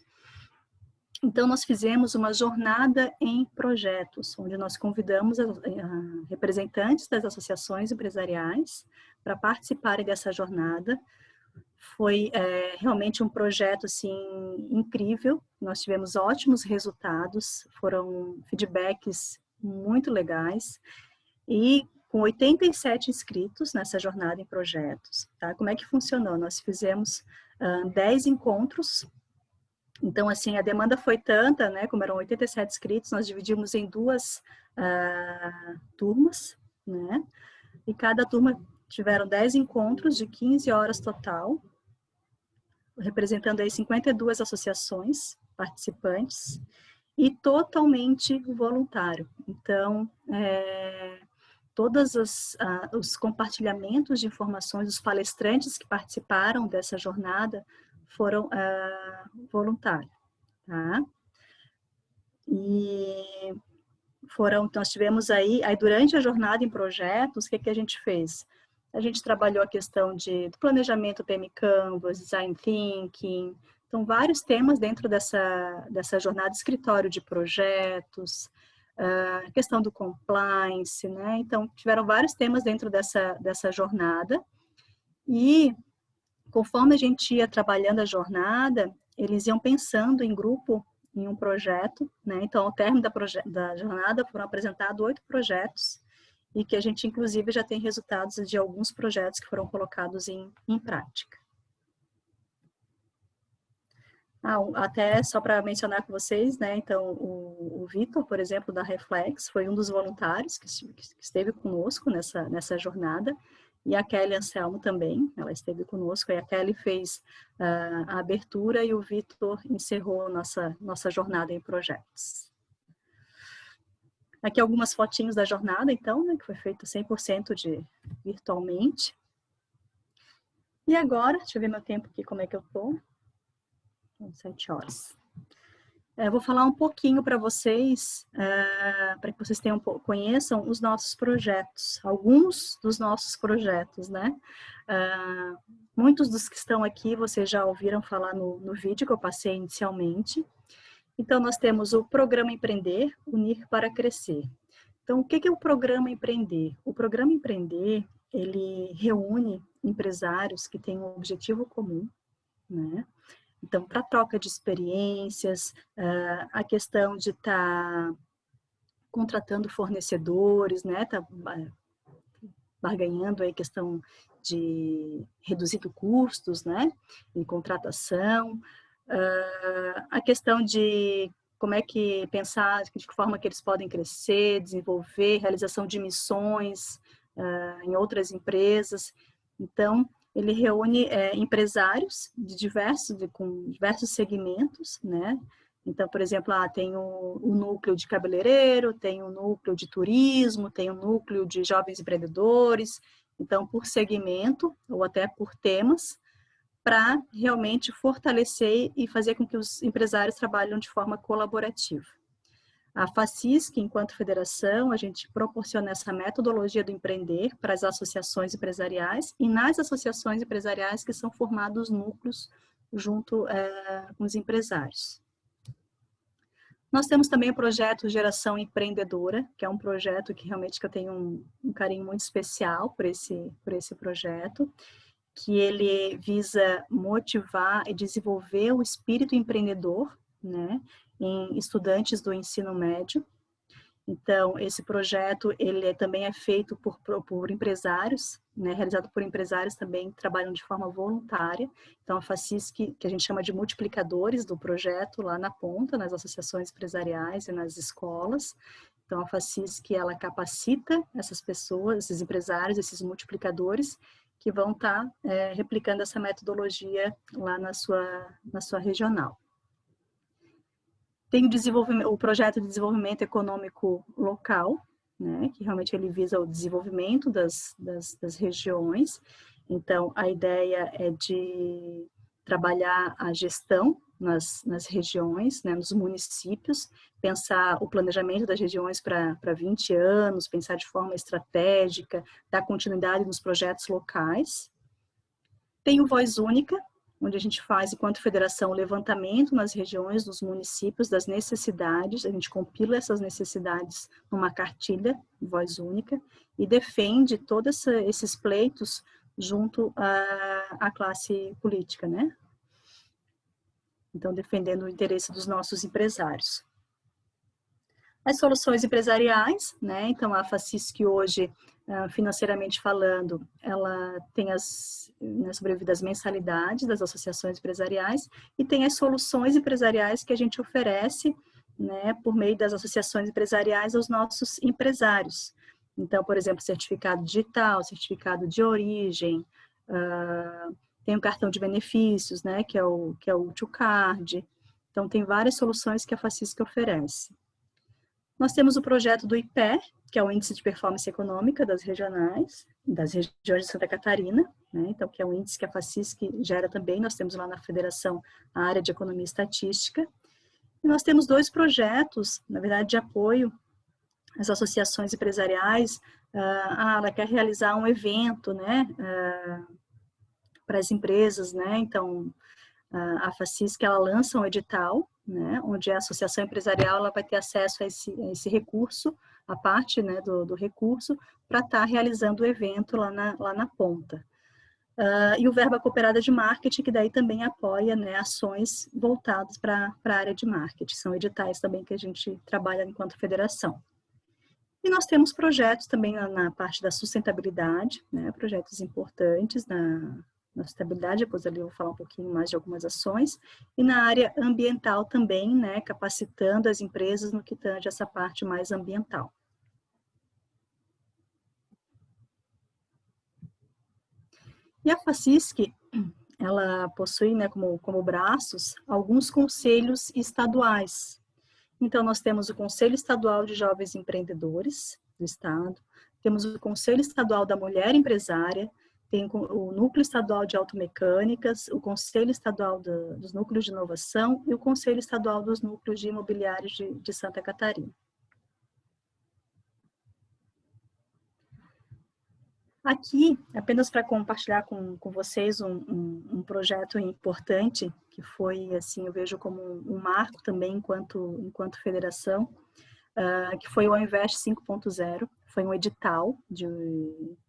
B: Então, nós fizemos uma jornada em projetos, onde nós convidamos representantes das associações empresariais para participarem dessa jornada. Foi realmente um projeto assim, incrível, nós tivemos ótimos resultados, foram feedbacks muito legais, e com 87 inscritos nessa jornada em projetos. Tá? Como é que funcionou? Nós fizemos 10 encontros Então, assim, a demanda foi tanta, né, como eram 87 inscritos, nós dividimos em 2 turmas, né, e cada turma tiveram 10 encontros de 15 horas total, representando aí 52 associações participantes e totalmente voluntário. Então, todos os compartilhamentos de informações dos palestrantes que participaram dessa jornada foram voluntários, tá? E nós tivemos aí durante a jornada em projetos, o que a gente fez? A gente trabalhou a questão do planejamento PM Canvas, Design Thinking, então vários temas dentro dessa jornada, escritório de projetos, a questão do compliance, né? Então, tiveram vários temas dentro dessa jornada e, conforme a gente ia trabalhando a jornada, eles iam pensando em grupo em um projeto, né? Então, ao término da jornada, foram apresentados 8 projetos e que a gente, inclusive, já tem resultados de alguns projetos que foram colocados em prática. Até só para mencionar com vocês, né? Então, o Vitor, por exemplo, da Reflex, foi um dos voluntários que esteve conosco nessa jornada, e a Kelly Anselmo também, ela esteve conosco, e a Kelly fez a abertura e o Vitor encerrou nossa jornada em projetos. Aqui algumas fotinhos da jornada, então, né, que foi feita 100% virtualmente. E agora, deixa eu ver meu tempo aqui, como é que eu tô. 7 horas. Eu vou falar um pouquinho para vocês, para que vocês conheçam os nossos projetos, alguns dos nossos projetos, né? Muitos dos que estão aqui vocês já ouviram falar no vídeo que eu passei inicialmente. Então, nós temos o Programa Empreender, Unir para Crescer. Então, o que é o Programa Empreender? O Programa Empreender, ele reúne empresários que têm um objetivo comum, né? Então, para troca de experiências, a questão de estar contratando fornecedores, né? Tá barganhando aí a questão de reduzindo custos, né? Em contratação. A questão de como é que pensar, de que forma que eles podem crescer, desenvolver, realização de missões em outras empresas. Então, ele reúne empresários com diversos segmentos, né? Então, por exemplo, tem o núcleo de cabeleireiro, tem o núcleo de turismo, tem o núcleo de jovens empreendedores. Então, por segmento ou até por temas, para realmente fortalecer e fazer com que os empresários trabalhem de forma colaborativa. A FACISC, enquanto federação, a gente proporciona essa metodologia do empreender para as associações empresariais e nas associações empresariais que são formados núcleos junto com os empresários. Nós temos também o projeto Geração Empreendedora, que é um projeto que realmente eu tenho um carinho muito especial por esse projeto, que ele visa motivar e desenvolver o espírito empreendedor, né, em estudantes do ensino médio. Então, esse projeto, ele também é feito por empresários, né, realizado por empresários também que trabalham de forma voluntária. Então, a FACISC, que a gente chama de multiplicadores do projeto, lá na ponta, nas associações empresariais e nas escolas. Então, a FACISC, ela capacita essas pessoas, esses empresários, esses multiplicadores, que vão estar replicando essa metodologia lá na sua regional. Tem o projeto de desenvolvimento econômico local, né, que realmente ele visa o desenvolvimento das regiões. Então, a ideia é de trabalhar a gestão nas regiões, né, nos municípios, pensar o planejamento das regiões para 20 anos, pensar de forma estratégica, dar continuidade nos projetos locais. Tem o Voz Única, onde a gente faz, enquanto federação, o levantamento nas regiões, nos municípios, das necessidades, a gente compila essas necessidades numa cartilha, Voz Única, e defende todos esses pleitos junto à classe política, né? Então, defendendo o interesse dos nossos empresários. As soluções empresariais, né? Então, a FACISC hoje, financeiramente falando, ela tem sobrevivido as mensalidades das associações empresariais e tem as soluções empresariais que a gente oferece, né, por meio das associações empresariais aos nossos empresários. Então, por exemplo, certificado digital, certificado de origem, tem o cartão de benefícios, né, que é o Ulticard. Então, tem várias soluções que a FACISC oferece. Nós temos o projeto do IPE, que é o Índice de Performance Econômica das regiões de Santa Catarina, né? Então, que é um índice que a FACISC gera também. Nós temos lá na Federação a área de Economia e Estatística. E nós temos 2 projetos, na verdade, de apoio às associações empresariais. Ela quer realizar um evento, né, para as empresas, né? Então, a FACISC, ela lança um edital, né, onde a associação empresarial ela vai ter acesso a esse recurso, a parte, né, do recurso, para estar realizando o evento lá na ponta. E o Verba Cooperada de Marketing, que daí também apoia, né, ações voltadas para a área de marketing. São editais também que a gente trabalha enquanto federação. E nós temos projetos também na parte da sustentabilidade, né, projetos importantes na sustentabilidade, depois ali eu vou falar um pouquinho mais de algumas ações, e na área ambiental também, né, capacitando as empresas no que tange essa parte mais ambiental. E a FACISC, ela possui, né, como braços, alguns conselhos estaduais. Então, nós temos o Conselho Estadual de Jovens Empreendedores do Estado, temos o Conselho Estadual da Mulher Empresária, tem o Núcleo Estadual de Automecânicas, o Conselho Estadual dos Núcleos de Inovação e o Conselho Estadual dos Núcleos de Imobiliários de Santa Catarina. Aqui, apenas para compartilhar com vocês um projeto importante, que foi, assim, eu vejo como um marco também enquanto federação, que foi o Invest 5.0, foi um edital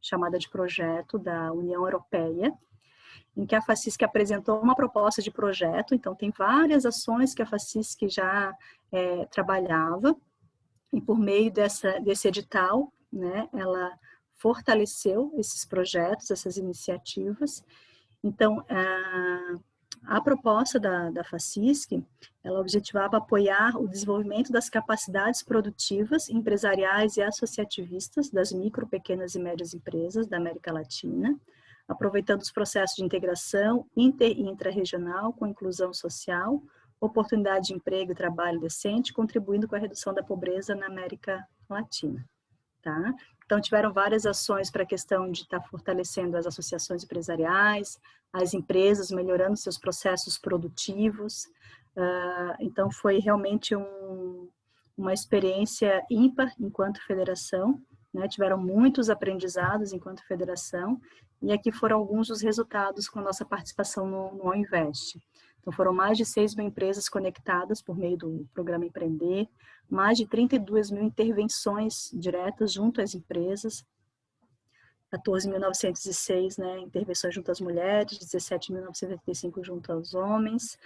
B: chamada de projeto da União Europeia, em que a FACISC apresentou uma proposta de projeto. Então, tem várias ações que a FACISC já trabalhava, e por meio desse edital, né, ela fortaleceu esses projetos, essas iniciativas. Então, a proposta da FACISC, ela objetivava apoiar o desenvolvimento das capacidades produtivas, empresariais e associativistas das micro, pequenas e médias empresas da América Latina, aproveitando os processos de integração inter e intrarregional com inclusão social, oportunidade de emprego e trabalho decente, contribuindo com a redução da pobreza na América Latina. Tá? Então, tiveram várias ações para a questão de estar fortalecendo as associações empresariais, as empresas, melhorando seus processos produtivos. Então, foi realmente uma experiência ímpar enquanto federação, né? Tiveram muitos aprendizados enquanto federação, e aqui foram alguns dos resultados com a nossa participação no Invest. Então, foram mais de 6 mil empresas conectadas por meio do programa Empreender, mais de 32 mil intervenções diretas junto às empresas, 14.906, né, intervenções junto às mulheres, 17.985 junto aos homens,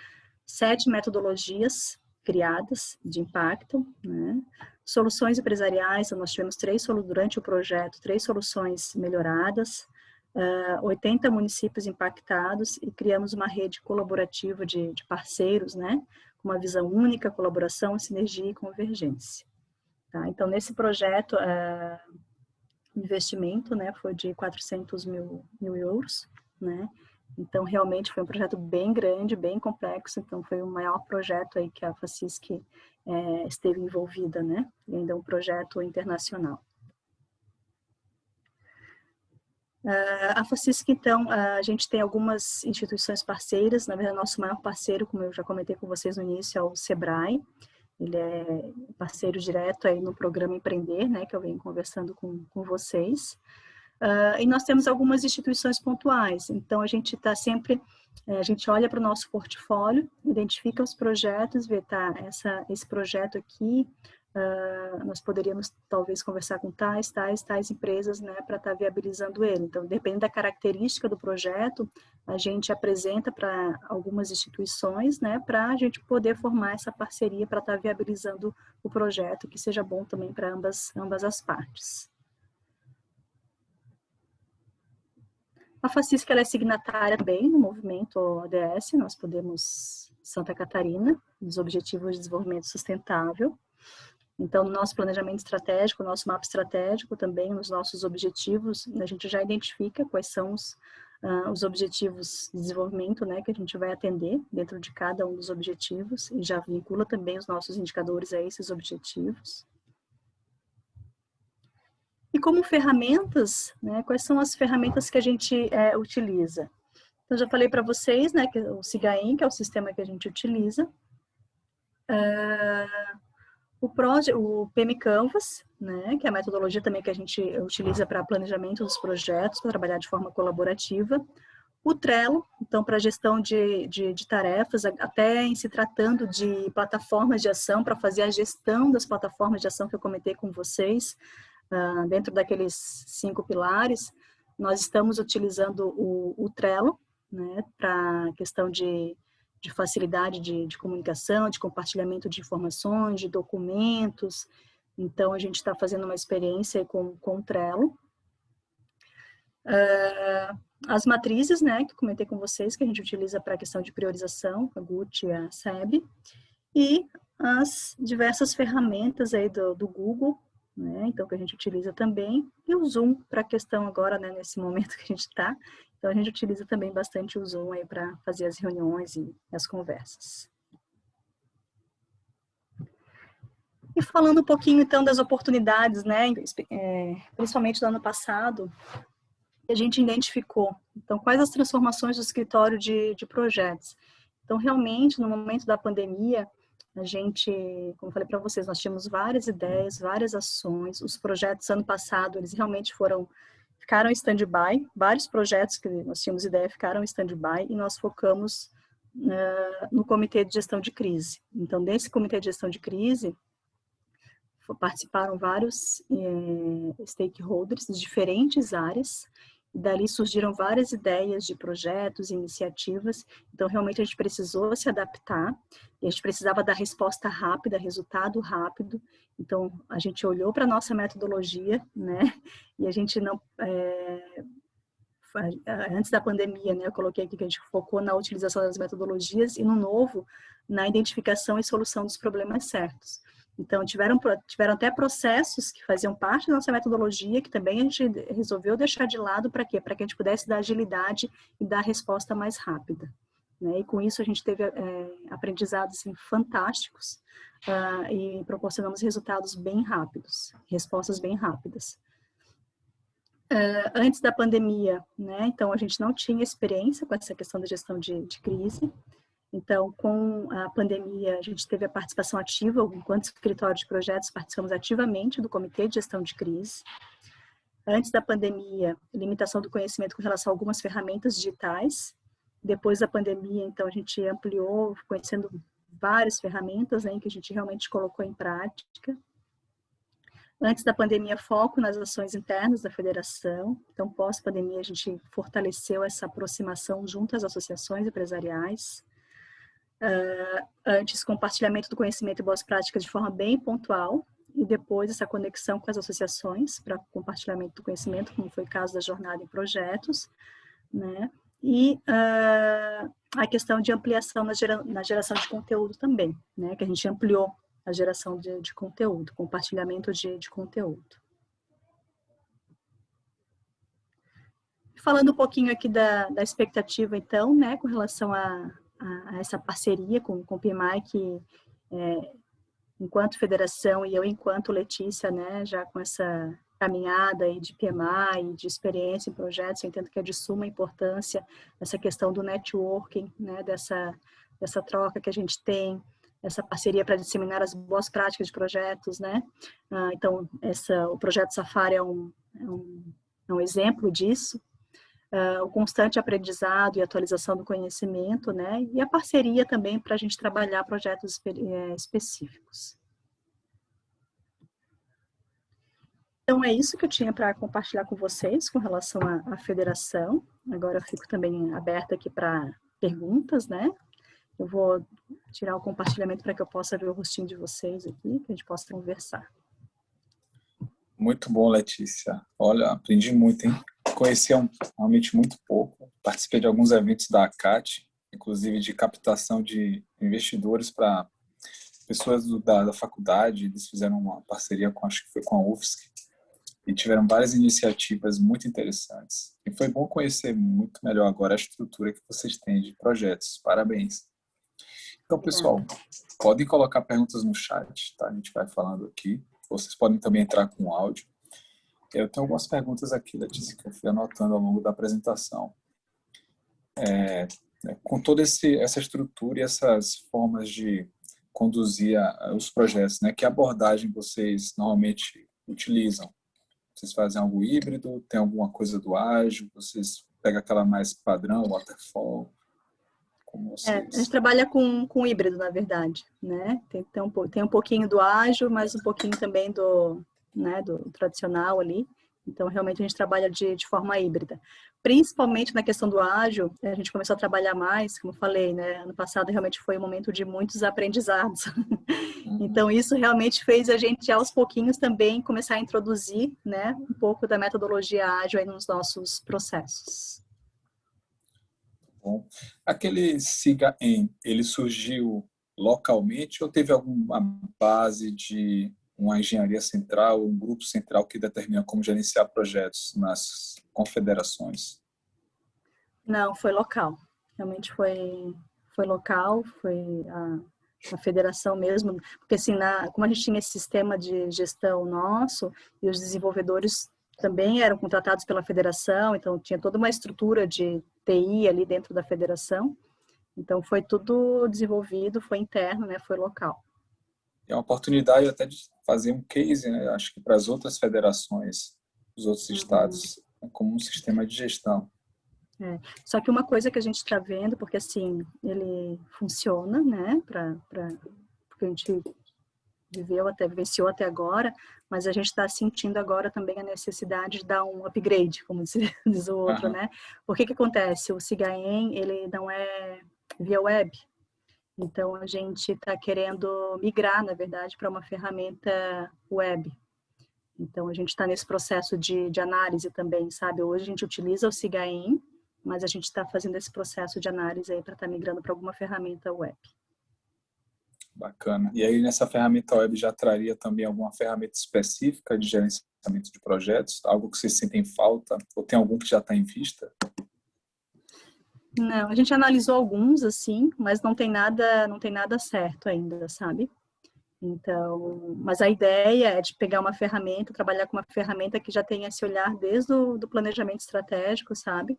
B: 7 metodologias criadas de impacto, né, soluções empresariais. Então, nós tivemos durante o projeto, 3 soluções melhoradas, 80 municípios impactados, e criamos uma rede colaborativa de parceiros, né, com uma visão única, colaboração, sinergia e convergência. Tá? Então, nesse projeto, o investimento, né, foi de 400 mil euros, né? Então, realmente foi um projeto bem grande, bem complexo. Então, foi o maior projeto aí que a FACISC esteve envolvida, né? E ainda um projeto internacional. A FACISC, então, a gente tem algumas instituições parceiras. Na verdade, nosso maior parceiro, como eu já comentei com vocês no início, é o SEBRAE. Ele é parceiro direto aí no programa Empreender, né, que eu venho conversando com vocês. E nós temos algumas instituições pontuais. Então, a gente está sempre, a gente olha para o nosso portfólio, identifica os projetos, vê, tá, esse projeto aqui nós poderíamos talvez conversar com tais empresas, né, para estar viabilizando ele. Então, dependendo da característica do projeto, a gente apresenta para algumas instituições, né, para a gente poder formar essa parceria para estar viabilizando o projeto, que seja bom também para ambas as partes. A FACISC, ela é signatária também no movimento ODS, nós podemos, Santa Catarina, dos Objetivos de Desenvolvimento Sustentável. Então, no nosso planejamento estratégico, no nosso mapa estratégico também, nos nossos objetivos, a gente já identifica quais são os objetivos de desenvolvimento, né, que a gente vai atender dentro de cada um dos objetivos, e já vincula também os nossos indicadores a esses objetivos. E como ferramentas, né, quais são as ferramentas que a gente utiliza? Então, já falei para vocês, né, que o SIGAEM, que é o sistema que a gente utiliza. O PMCanvas, né, que é a metodologia também que a gente utiliza para planejamento dos projetos, para trabalhar de forma colaborativa. O Trello, então, para gestão de tarefas, até em se tratando de plataformas de ação, para fazer a gestão das plataformas de ação que eu comentei com vocês, dentro daqueles 5 pilares, nós estamos utilizando o Trello, né, para questão de facilidade de comunicação, de compartilhamento de informações, de documentos. Então, a gente está fazendo uma experiência com o Trello. As matrizes, né, que eu comentei com vocês, que a gente utiliza para a questão de priorização, a GUT e a SEB, e as diversas ferramentas aí do Google, né, então que a gente utiliza também, e o Zoom para a questão agora, né, nesse momento que a gente está. Então, a gente utiliza também bastante o Zoom aí para fazer as reuniões e as conversas. E falando um pouquinho, então, das oportunidades, né, principalmente do ano passado, que a gente identificou. Então, quais as transformações do escritório de projetos? Então, realmente, no momento da pandemia, a gente, como eu falei para vocês, nós tínhamos várias ideias, várias ações. Os projetos, ano passado, eles realmente ficaram em stand-by. Vários projetos que nós tínhamos ideia ficaram em stand-by e nós focamos no Comitê de Gestão de Crise. Então, desse Comitê de Gestão de Crise, participaram vários stakeholders de diferentes áreas, e dali surgiram várias ideias de projetos, iniciativas. Então, realmente, a gente precisou se adaptar, e a gente precisava dar resposta rápida, resultado rápido. Então, a gente olhou para a nossa metodologia, né, e a gente não... antes da pandemia, né, eu coloquei aqui que a gente focou na utilização das metodologias e no novo, na identificação e solução dos problemas certos. Então, tiveram até processos que faziam parte da nossa metodologia, que também a gente resolveu deixar de lado, para quê? Para que a gente pudesse dar agilidade e dar resposta mais rápida, né? E com isso a gente teve aprendizados assim, fantásticos e proporcionamos resultados bem rápidos, respostas bem rápidas. Antes da pandemia, né? Então a gente não tinha experiência com essa questão da gestão de crise. Então, com a pandemia, a gente teve a participação ativa, enquanto escritório de projetos, participamos ativamente do Comitê de Gestão de Crise. Antes da pandemia, limitação do conhecimento com relação a algumas ferramentas digitais. Depois da pandemia, então, a gente ampliou, conhecendo várias ferramentas, né, que a gente realmente colocou em prática. Antes da pandemia, foco nas ações internas da federação. Então, pós-pandemia, a gente fortaleceu essa aproximação junto às associações empresariais. Antes, compartilhamento do conhecimento e boas práticas de forma bem pontual, e depois essa conexão com as associações para compartilhamento do conhecimento, como foi o caso da jornada em projetos, né? E a questão de ampliação na geração de conteúdo também, né? Que a gente ampliou a geração de conteúdo, compartilhamento de conteúdo. Falando um pouquinho aqui da expectativa, então, né, com relação a essa parceria com o PMI, que enquanto federação e eu enquanto Letícia, né, já com essa caminhada aí de PMI, de experiência em projetos, eu entendo que é de suma importância essa questão do networking, né, dessa troca que a gente tem, essa parceria para disseminar as boas práticas de projetos, né. Então, o projeto Safari é um exemplo disso. O constante aprendizado e atualização do conhecimento, né, e a parceria também para a gente trabalhar projetos específicos. Então, é isso que eu tinha para compartilhar com vocês com relação à federação. Agora eu fico também aberta aqui para perguntas, né? Eu vou tirar o compartilhamento para que eu possa ver o rostinho de vocês aqui, que a gente possa conversar.
A: Muito bom, Letícia. Olha, aprendi muito, hein? Conheci realmente muito pouco. Participei de alguns eventos da ACAT, inclusive de captação de investidores para pessoas da faculdade. Eles fizeram uma parceria com, acho que foi com a UFSC, e tiveram várias iniciativas muito interessantes. E foi bom conhecer muito melhor agora a estrutura que vocês têm de projetos. Parabéns. Então, pessoal, podem colocar perguntas no chat, tá? A gente vai falando aqui. Vocês podem também entrar com áudio. Eu tenho algumas perguntas aqui, Letícia, que eu fui anotando ao longo da apresentação. Com toda essa estrutura e essas formas de conduzir os projetos, né? Que abordagem vocês normalmente utilizam? Vocês fazem algo híbrido? Tem alguma coisa do ágil? Vocês pegam aquela mais padrão, waterfall? Como vocês...
B: A gente trabalha com híbrido, na verdade, né? Tem um pouquinho do ágil, mas um pouquinho também do tradicional ali. Então, realmente, a gente trabalha de forma híbrida. Principalmente na questão do ágil, a gente começou a trabalhar mais, como eu falei, né? Ano passado realmente foi um momento de muitos aprendizados. Então, isso realmente fez a gente, aos pouquinhos, também começar a introduzir, né, um pouco da metodologia ágil aí nos nossos processos.
A: Bom, aquele SIGA-EM, ele surgiu localmente ou teve alguma base de uma engenharia central, um grupo central que determina como gerenciar projetos nas confederações?
B: Não, foi local. Realmente foi local, foi a federação mesmo, porque assim, como a gente tinha esse sistema de gestão nosso, e os desenvolvedores também eram contratados pela federação, então tinha toda uma estrutura de TI ali dentro da federação, então foi tudo desenvolvido, foi interno, né, foi local.
A: É uma oportunidade até de fazer um case, né, acho que para as outras federações, os outros estados, como um sistema de gestão.
B: Só que uma coisa que a gente está vendo, porque assim, ele funciona, né, porque a gente vivenciou até agora, mas a gente está sentindo agora também a necessidade de dar um upgrade, como diz o outro, né? O que acontece? O SIGA-EM, ele não é via web, então a gente está querendo migrar, na verdade, para uma ferramenta web. Então a gente está nesse processo de análise também, sabe? Hoje a gente utiliza o SIGA-EM, mas a gente está fazendo esse processo de análise aí para estar migrando para alguma ferramenta web.
A: Bacana. E aí nessa ferramenta web já traria também alguma ferramenta específica de gerenciamento de projetos? Algo que vocês sentem falta? Ou tem algum que já está em vista?
B: Não, a gente analisou alguns, assim, mas não tem nada certo ainda, sabe? Então, mas a ideia é de pegar uma ferramenta, trabalhar com uma ferramenta que já tenha esse olhar desde do planejamento estratégico, sabe?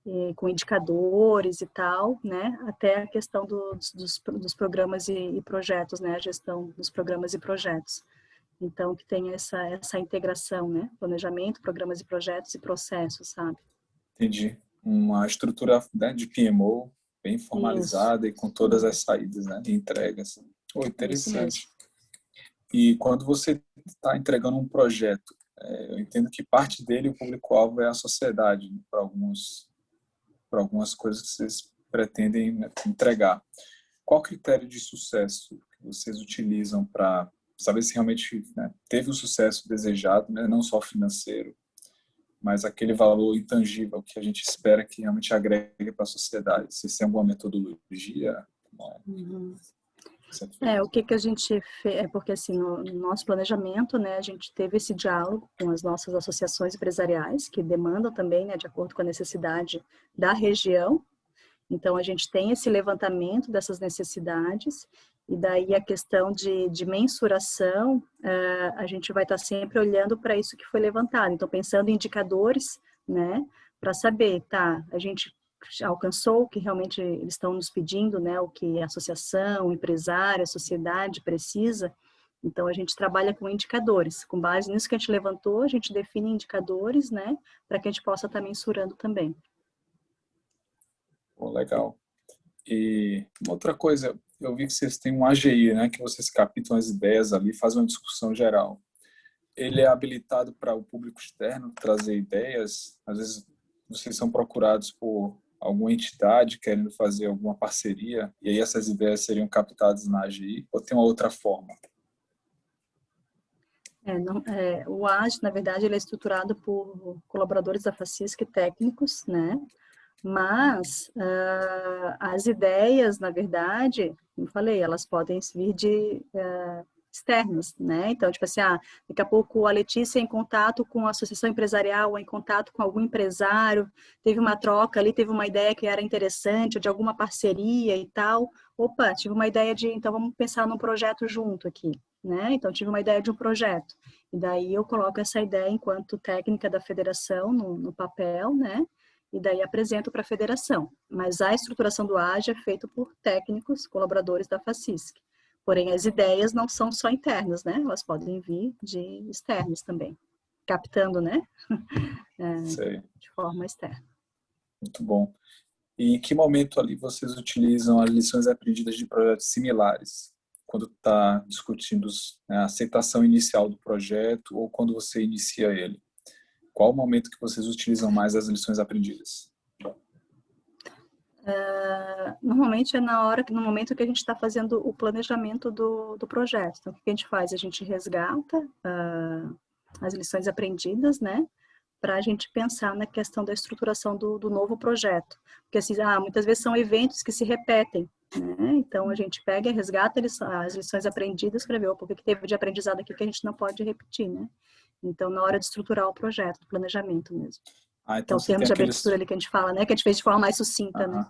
B: E com indicadores e tal, né? Até a questão dos programas e projetos, né? A gestão dos programas e projetos. Então, que tenha essa integração, né? Planejamento, programas e projetos e processos, sabe?
A: Entendi. Uma estrutura, né, de PMO bem formalizada. Isso. E com todas as saídas, né, de entregas. Oh, interessante. E quando você está entregando um projeto, eu entendo que parte dele, o público-alvo é a sociedade, né, para algumas coisas que vocês pretendem, né, entregar. Qual critério de sucesso que vocês utilizam para saber se realmente, né, teve o sucesso desejado, né, não só financeiro, mas aquele valor intangível que a gente espera que realmente agregue para a sociedade? Vocês têm alguma metodologia?
B: O que a gente fez, porque assim, no nosso planejamento, né, a gente teve esse diálogo com as nossas associações empresariais, que demandam também, né, de acordo com a necessidade da região. Então, a gente tem esse levantamento dessas necessidades, e daí a questão de mensuração, a gente vai estar sempre olhando para isso que foi levantado. Então, pensando em indicadores, né, para saber, tá, a gente alcançou o que realmente eles estão nos pedindo, né, o que a associação, o empresário, a sociedade precisa. Então, a gente trabalha com indicadores. Com base nisso que a gente levantou, a gente define indicadores, né, para que a gente possa estar mensurando também.
A: Bom, legal. E uma outra coisa, eu vi que vocês têm um AGI, né, que vocês captam as ideias ali, fazem uma discussão geral. ele é habilitado para o público externo trazer ideias? Às vezes vocês são procurados por alguma entidade querendo fazer alguma parceria e aí essas ideias seriam captadas na AGI ou tem uma outra forma?
B: O AGE, na verdade, ele é estruturado por colaboradores da FACISC técnicos, né? Mas as ideias, na verdade, como eu falei, elas podem vir de externas, né? Então, tipo assim, daqui a pouco a Letícia é em contato com a associação empresarial, ou em contato com algum empresário, teve uma troca ali, teve uma ideia que era interessante, ou de alguma parceria e tal. Opa, tive uma ideia então vamos pensar num projeto junto aqui, né? Então, tive uma ideia de um projeto. E daí eu coloco essa ideia enquanto técnica da federação no papel, né? E daí apresento para a federação. Mas a estruturação do AGE é feita por técnicos, colaboradores da FACISC. Porém, as ideias não são só internas, né? Elas podem vir de externas também, captando, né? De forma externa.
A: Muito bom. E em que momento ali vocês utilizam as lições aprendidas de projetos similares? Quando está discutindo a aceitação inicial do projeto ou quando você inicia ele? Qual o momento que vocês utilizam mais as lições aprendidas?
B: Normalmente é no momento que a gente está fazendo o planejamento do projeto. Então, o que a gente faz? A gente resgata as lições aprendidas, né? Para a gente pensar na questão da estruturação do novo projeto. Porque assim, muitas vezes são eventos que se repetem, né? Então, a gente pega e resgata as lições aprendidas para ver o que teve de aprendizado aqui que a gente não pode repetir, né? Então, na hora de estruturar o projeto, o planejamento mesmo.
A: Então,
B: o termo de abertura ali que a gente fala, né? Que a gente fez de forma mais sucinta, né?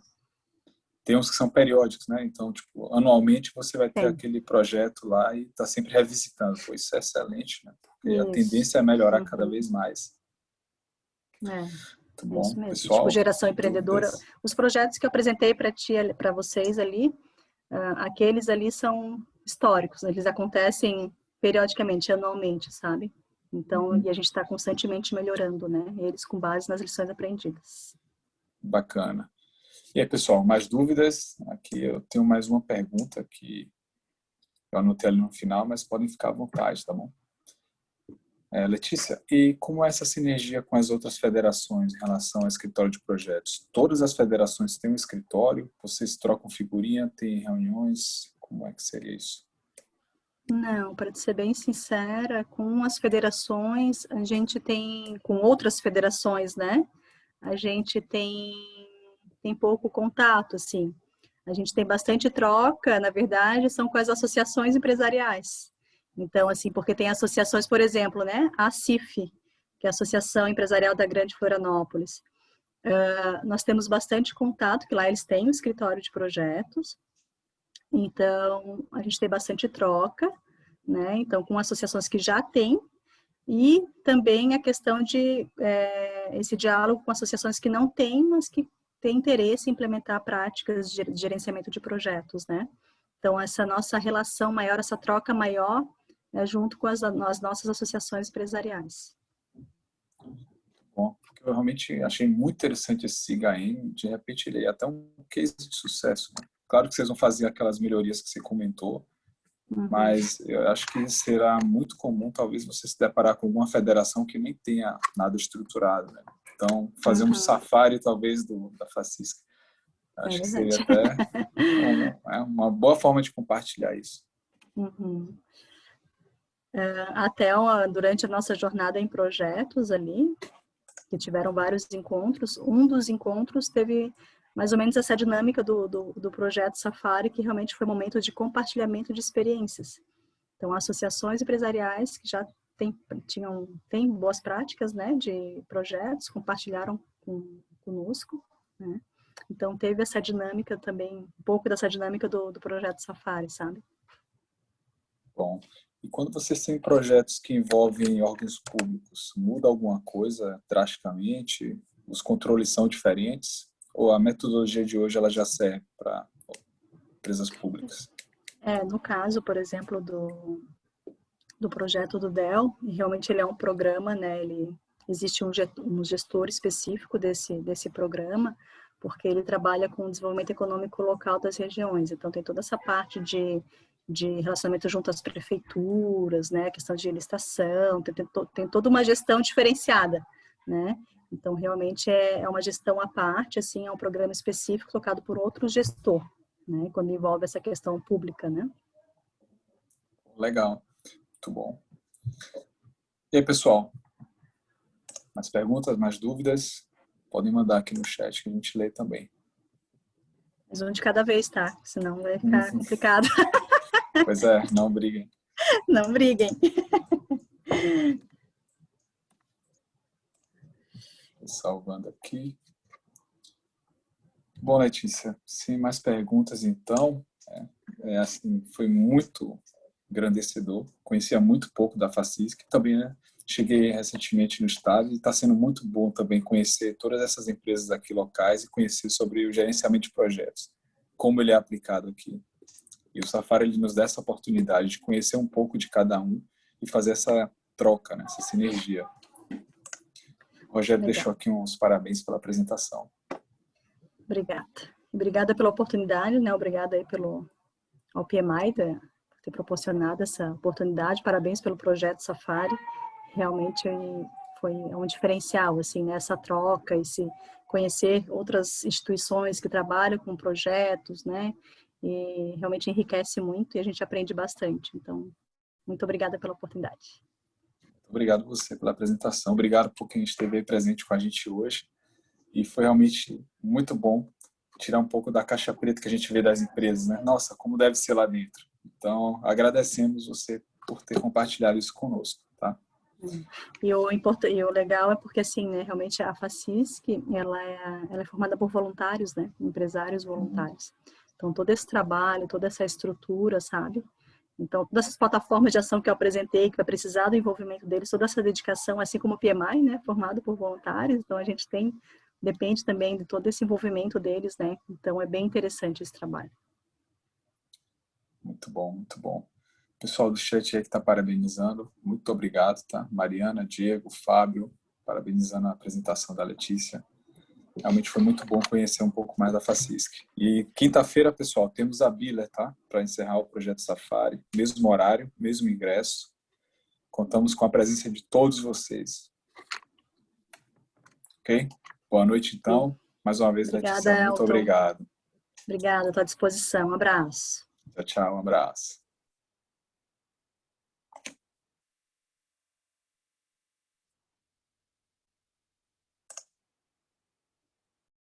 A: Tem uns que são periódicos, né? Então, tipo, anualmente você vai ter aquele projeto lá e tá sempre revisitando. Pô, isso é excelente, né? Porque a tendência é melhorar cada vez mais. Muito bom,
B: isso mesmo.
A: pessoal.
B: Tipo, geração empreendedora. Os projetos que eu apresentei para vocês ali, aqueles ali são históricos, eles acontecem periodicamente, anualmente, sabe? Então, e a gente está constantemente melhorando, né? Eles com base nas lições aprendidas.
A: Bacana. E aí, pessoal, mais dúvidas? Aqui eu tenho mais uma pergunta que eu anotei ali no final, mas podem ficar à vontade, tá bom? Letícia, e como é essa sinergia com as outras federações em relação ao escritório de projetos? Todas as federações têm um escritório? Vocês trocam figurinha, têm reuniões? Como é que seria isso?
B: Não, para ser bem sincera, com as federações, a gente tem, com outras federações, né? A gente tem pouco contato, assim. A gente tem bastante troca, na verdade, são com as associações empresariais. Então, assim, porque tem associações, por exemplo, né? A CIF, que é a Associação Empresarial da Grande Florianópolis. Nós temos bastante contato, que lá eles têm um escritório de projetos. Então, a gente tem bastante troca, né? Então, com associações que já têm, e também a questão de esse diálogo com associações que não têm, mas que têm interesse em implementar práticas de gerenciamento de projetos, né? Então, essa nossa relação maior, essa troca maior, junto com as nossas associações empresariais.
A: Bom, porque eu realmente achei muito interessante esse HN, de repente ele é até um case de sucesso, né? Claro que vocês vão fazer aquelas melhorias que você comentou, mas eu acho que será muito comum, talvez, você se deparar com alguma federação que nem tenha nada estruturado, né? Então, fazer um safari, talvez, da FACISC. Acho que seria até uma boa forma de compartilhar isso.
B: Até durante a nossa jornada em projetos ali, que tiveram vários encontros, um dos encontros teve mais ou menos essa dinâmica do projeto Safari, que realmente foi um momento de compartilhamento de experiências. Então, associações empresariais que já têm boas práticas, né, de projetos, compartilharam conosco, né? Então, teve essa dinâmica também, um pouco dessa dinâmica do projeto Safari, sabe?
A: Bom, e quando vocês têm projetos que envolvem órgãos públicos, muda alguma coisa drasticamente? Os controles são diferentes? Ou a metodologia de hoje ela já serve para empresas públicas?
B: No caso, por exemplo, do projeto do DEL, realmente ele é um programa, né? Existe um gestor específico desse programa, porque ele trabalha com o desenvolvimento econômico local das regiões. Então, tem toda essa parte de de relacionamento junto às prefeituras, né, questão de licitação, tem toda uma gestão diferenciada, né, então realmente é uma gestão à parte, assim, é um programa específico tocado por outro gestor, né, quando envolve essa questão pública, né.
A: Legal, muito bom. E aí, pessoal, mais perguntas, mais dúvidas? Podem mandar aqui no chat que a gente lê também.
B: Mas um de cada vez, tá? Senão vai ficar complicado.
A: Pois é, não briguem.
B: Não briguem.
A: Salvando aqui. Bom, Letícia, sem mais perguntas, então, assim, foi muito engrandecedor. Conhecia muito pouco da Facisc, também, né? Cheguei recentemente no estado e está sendo muito bom também conhecer todas essas empresas aqui locais e conhecer sobre o gerenciamento de projetos, como ele é aplicado aqui. E o Safari ele nos dá essa oportunidade de conhecer um pouco de cada um e fazer essa troca, né? Essa sinergia. O Rogério deixou aqui uns parabéns pela apresentação.
B: Obrigada. Obrigada pela oportunidade, né? Obrigada aí ao PMI por ter proporcionado essa oportunidade. Parabéns pelo projeto Safari. Realmente foi um diferencial, assim, né? Essa troca e se conhecer outras instituições que trabalham com projetos, né? E realmente enriquece muito e a gente aprende bastante. Então, muito obrigada pela oportunidade.
A: Obrigado você pela apresentação. Obrigado por quem esteve aí presente com a gente hoje. E foi realmente muito bom tirar um pouco da caixa preta que a gente vê das empresas, né? Nossa, como deve ser lá dentro. Então, agradecemos você por ter compartilhado isso conosco, tá?
B: E o legal é porque, assim, né, realmente a Facisc, ela é formada por voluntários, né, empresários voluntários. Então, todo esse trabalho, toda essa estrutura, sabe? Então, todas essas plataformas de ação que eu apresentei, que vai precisar do envolvimento deles, toda essa dedicação, assim como o PMI, né, formado por voluntários, então a gente depende também de todo esse envolvimento deles, né, então é bem interessante esse trabalho.
A: Muito bom, muito bom. Pessoal do chat aí que está parabenizando, muito obrigado, tá? Mariana, Diego, Fábio, parabenizando a apresentação da Letícia. Realmente foi muito bom conhecer um pouco mais da Facisc. E quinta-feira, pessoal, temos a Biller, tá? Para encerrar o projeto Safari. Mesmo horário, mesmo ingresso. Contamos com a presença de todos vocês. Ok? Boa noite, então. Mais uma vez,
B: Obrigada,
A: Letícia, muito
B: Elton.
A: obrigado.
B: Obrigada, estou à disposição. Um abraço.
A: Tchau, tchau. Um abraço.